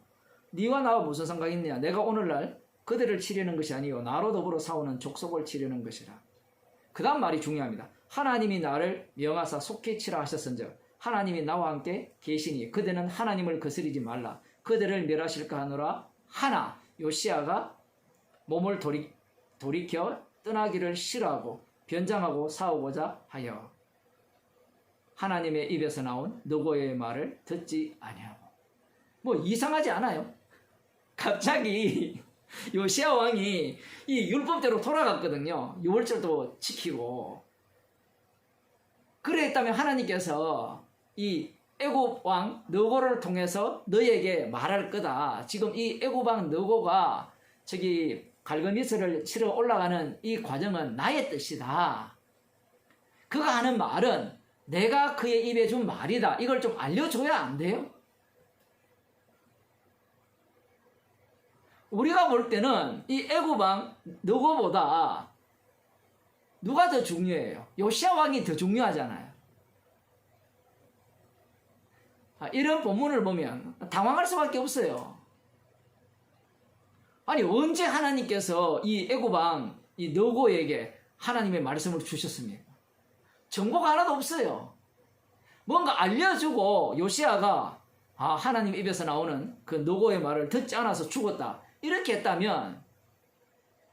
네와 나와 무슨 상관이 있느냐. 내가 오늘날 그들을 치려는 것이 아니요 나로 더불어 싸우는 족속을 치려는 것이라. 그 다음 말이 중요합니다. 하나님이 나를 명하사 속히 치라 하셨은즉 하나님이 나와 함께 계시니 그대는 하나님을 거스리지 말라. 그들을 멸하실까 하노라 하나 요시야가 몸을 돌이켜 떠나기를 싫어하고 변장하고 싸우고자 하여 하나님의 입에서 나온 느고의 말을 듣지 아니하고. 뭐 이상하지 않아요? 갑자기 요시야 왕이 이 율법대로 돌아갔거든요. 유월절도 지키고. 그랬다면 하나님께서 이 애굽 왕 느고를 통해서 너에게 말할 거다. 지금 이 애굽 왕 느고가 저기 갈그미스를 치러 올라가는 이 과정은 나의 뜻이다. 그가 하는 말은 내가 그의 입에 준 말이다. 이걸 좀 알려줘야 안 돼요? 우리가 볼 때는 이 애굽 왕 느고보다 누가 더 중요해요? 요시야 왕이 더 중요하잖아요. 이런 본문을 보면 당황할 수밖에 없어요. 아니 언제 하나님께서 이 애굽 왕 이 느고에게 하나님의 말씀을 주셨습니까? 정보가 하나도 없어요. 뭔가 알려주고 요시야가 하나님 입에서 나오는 그 느고의 말을 듣지 않아서 죽었다. 이렇게 했다면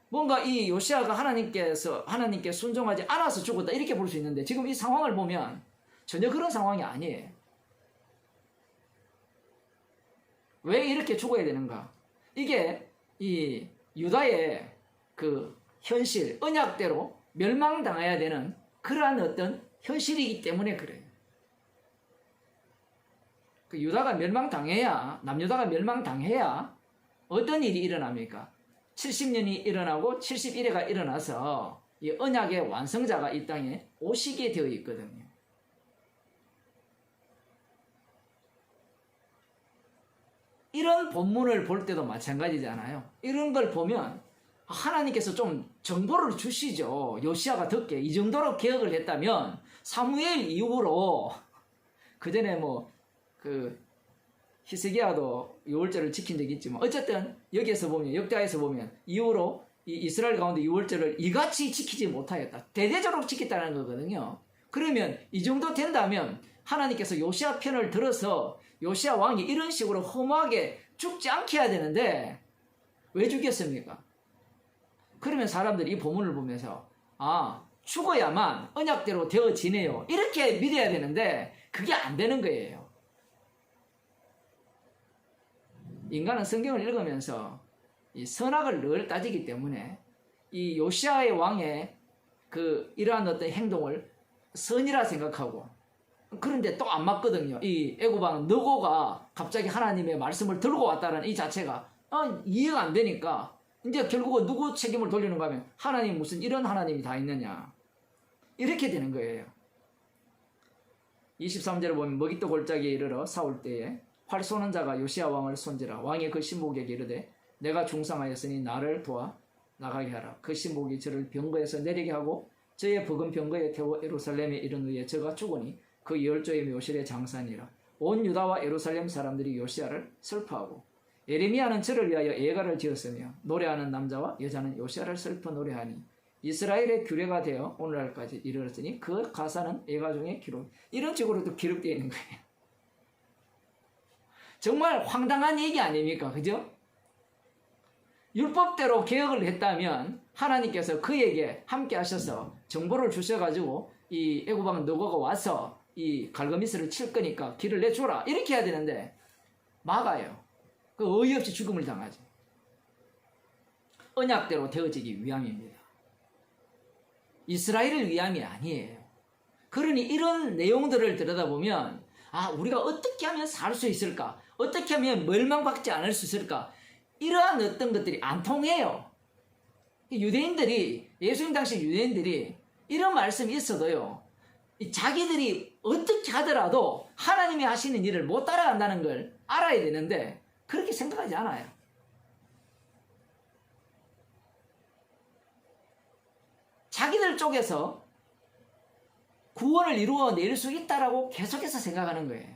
뭔가 이 요시야가 하나님께 순종하지 않아서 죽었다. 이렇게 볼 수 있는데 지금 이 상황을 보면 전혀 그런 상황이 아니에요. 왜 이렇게 죽어야 되는가? 이게 이 유다의 그 현실, 언약대로 멸망당해야 되는 그러한 어떤 현실이기 때문에 그래요. 그 유다가 멸망당해야, 남유다가 멸망당해야 어떤 일이 일어납니까? 70년이 일어나고 71회가 일어나서 이 언약의 완성자가 이 땅에 오시게 되어 있거든요. 이런 본문을 볼 때도 마찬가지잖아요. 이런 걸 보면 하나님께서 좀 정보를 주시죠. 요시야가 듣게 이 정도로 개혁을 했다면 사무엘 이후로 그 전에 히스기야도 유월절을 지킨 적이 있지만 어쨌든 여기에서 보면 역대하에서 보면 이후로 이 이스라엘 가운데 유월절을 이같이 지키지 못하였다. 대대적으로 지켰다는 거거든요. 그러면 이 정도 된다면 하나님께서 요시야 편을 들어서 요시야 왕이 이런 식으로 허무하게 죽지 않게 해야 되는데 왜 죽겠습니까? 그러면 사람들이 이 본문을 보면서 죽어야만 언약대로 되어지네요. 이렇게 믿어야 되는데 그게 안 되는 거예요. 인간은 성경을 읽으면서 이 선악을 늘 따지기 때문에 이 요시야의 왕의 이러한 어떤 행동을 선이라 생각하고 그런데 또 안 맞거든요. 이 애굽왕 느고가 갑자기 하나님의 말씀을 들고 왔다는 이 자체가 이해가 안 되니까 이제 결국은 누구 책임을 돌리는가 하면 하나님 무슨 이런 하나님이 다 있느냐 이렇게 되는 거예요. 23절을 보면 먹이또 골짜기에 이르러 싸울 때에 활 쏘는 자가 요시야 왕을 손지라 왕이 그 신복에게 이르되 내가 중상하였으니 나를 도와 나가게 하라. 그 신복이 저를 병거에서 내리게 하고 저의 붉은 병거에 태워 예루살렘에 이른 후에 저가 죽으니 그 열조의 묘실의 장산이라. 온 유다와 예루살렘 사람들이 요시야를 슬퍼하고 예레미야는 저를 위하여 예가를 지었으며 노래하는 남자와 여자는 요시야를 슬퍼 노래하니 이스라엘의 규례가 되어 오늘날까지 이르렀으니 그 가사는 예가 중에 기록 이런 식으로도 기록되어 있는 거예요. 정말 황당한 얘기 아닙니까? 그죠? 율법대로 개혁을 했다면 하나님께서 그에게 함께 하셔서 정보를 주셔가지고 이 애굽왕 느고가 와서 이 갈그미스를 칠 거니까 길을 내줘라 이렇게 해야 되는데 막아요. 그 어이없이 죽음을 당하죠. 언약대로 되어지기 위함입니다. 이스라엘을 위함이 아니에요. 그러니 이런 내용들을 들여다보면 우리가 어떻게 하면 살 수 있을까? 어떻게 하면 멸망받지 않을 수 있을까? 이러한 어떤 것들이 안 통해요. 유대인들이 예수님 당시 유대인들이 이런 말씀이 있어도요. 자기들이 어떻게 하더라도 하나님이 하시는 일을 못 따라간다는 걸 알아야 되는데 그렇게 생각하지 않아요. 자기들 쪽에서 구원을 이루어낼 수 있다라고 계속해서 생각하는 거예요.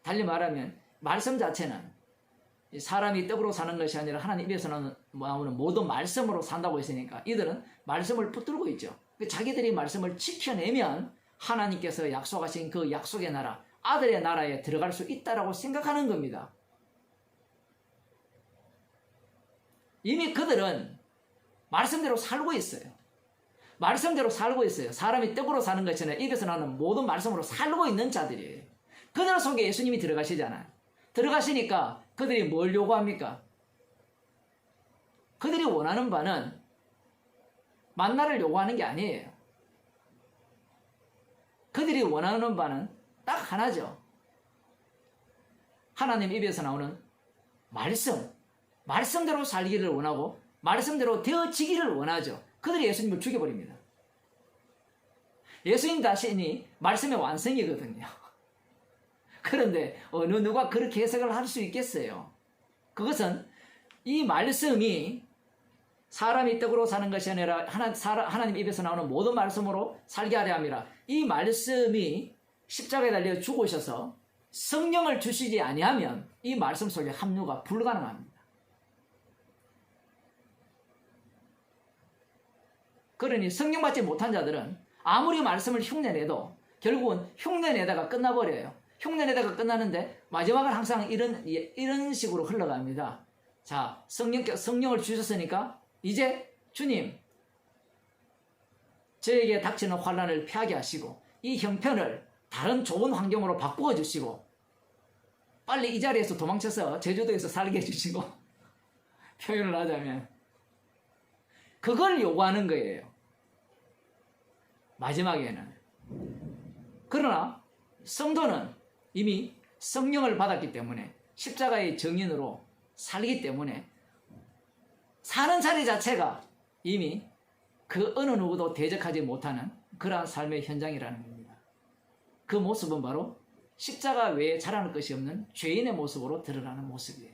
달리 말하면 말씀 자체는 사람이 떡으로 사는 것이 아니라 하나님 입에서 나오는 모든 말씀으로 산다고 했으니까 이들은 말씀을 붙들고 있죠. 자기들이 말씀을 지켜내면 하나님께서 약속하신 그 약속의 나라, 아들의 나라에 들어갈 수 있다라고 생각하는 겁니다. 이미 그들은 말씀대로 살고 있어요. 말씀대로 살고 있어요. 사람이 떡으로 사는 것이 아니라 입에서 나오는 모든 말씀으로 살고 있는 자들이에요. 그들 속에 예수님이 들어가시잖아요. 들어가시니까 그들이 뭘 요구합니까? 그들이 원하는 바는 만나를 요구하는 게 아니에요. 그들이 원하는 바는 딱 하나죠. 하나님 입에서 나오는 말씀대로 살기를 원하고 말씀대로 되어지기를 원하죠. 그들이 예수님을 죽여버립니다. 예수님 자신이 말씀의 완성이거든요. 그런데 어느 누가 그렇게 해석을 할 수 있겠어요? 그것은 이 말씀이 사람이 떡으로 사는 것이 아니라 하나님 입에서 나오는 모든 말씀으로 살게 하려 함이라. 이 말씀이 십자가에 달려 죽으셔서 성령을 주시지 아니하면 이 말씀 속에 합류가 불가능합니다. 그러니 성령 받지 못한 자들은 아무리 말씀을 흉내내도 결국은 흉내내다가 끝나버려요. 흉내내다가 끝나는데 마지막은 항상 이런 식으로 흘러갑니다. 자, 성령을 주셨으니까 이제 주님 저에게 닥치는 환난을 피하게 하시고 이 형편을 다른 좋은 환경으로 바꾸어 주시고 빨리 이 자리에서 도망쳐서 제주도에서 살게 해주시고 표현을 하자면 그걸 요구하는 거예요. 마지막에는. 그러나 성도는 이미 성령을 받았기 때문에 십자가의 증인으로 살기 때문에 사는 자리 자체가 이미 그 어느 누구도 대적하지 못하는 그러한 삶의 현장이라는 겁니다. 그 모습은 바로 십자가 외에 자라날 것이 없는 죄인의 모습으로 드러나는 모습이에요.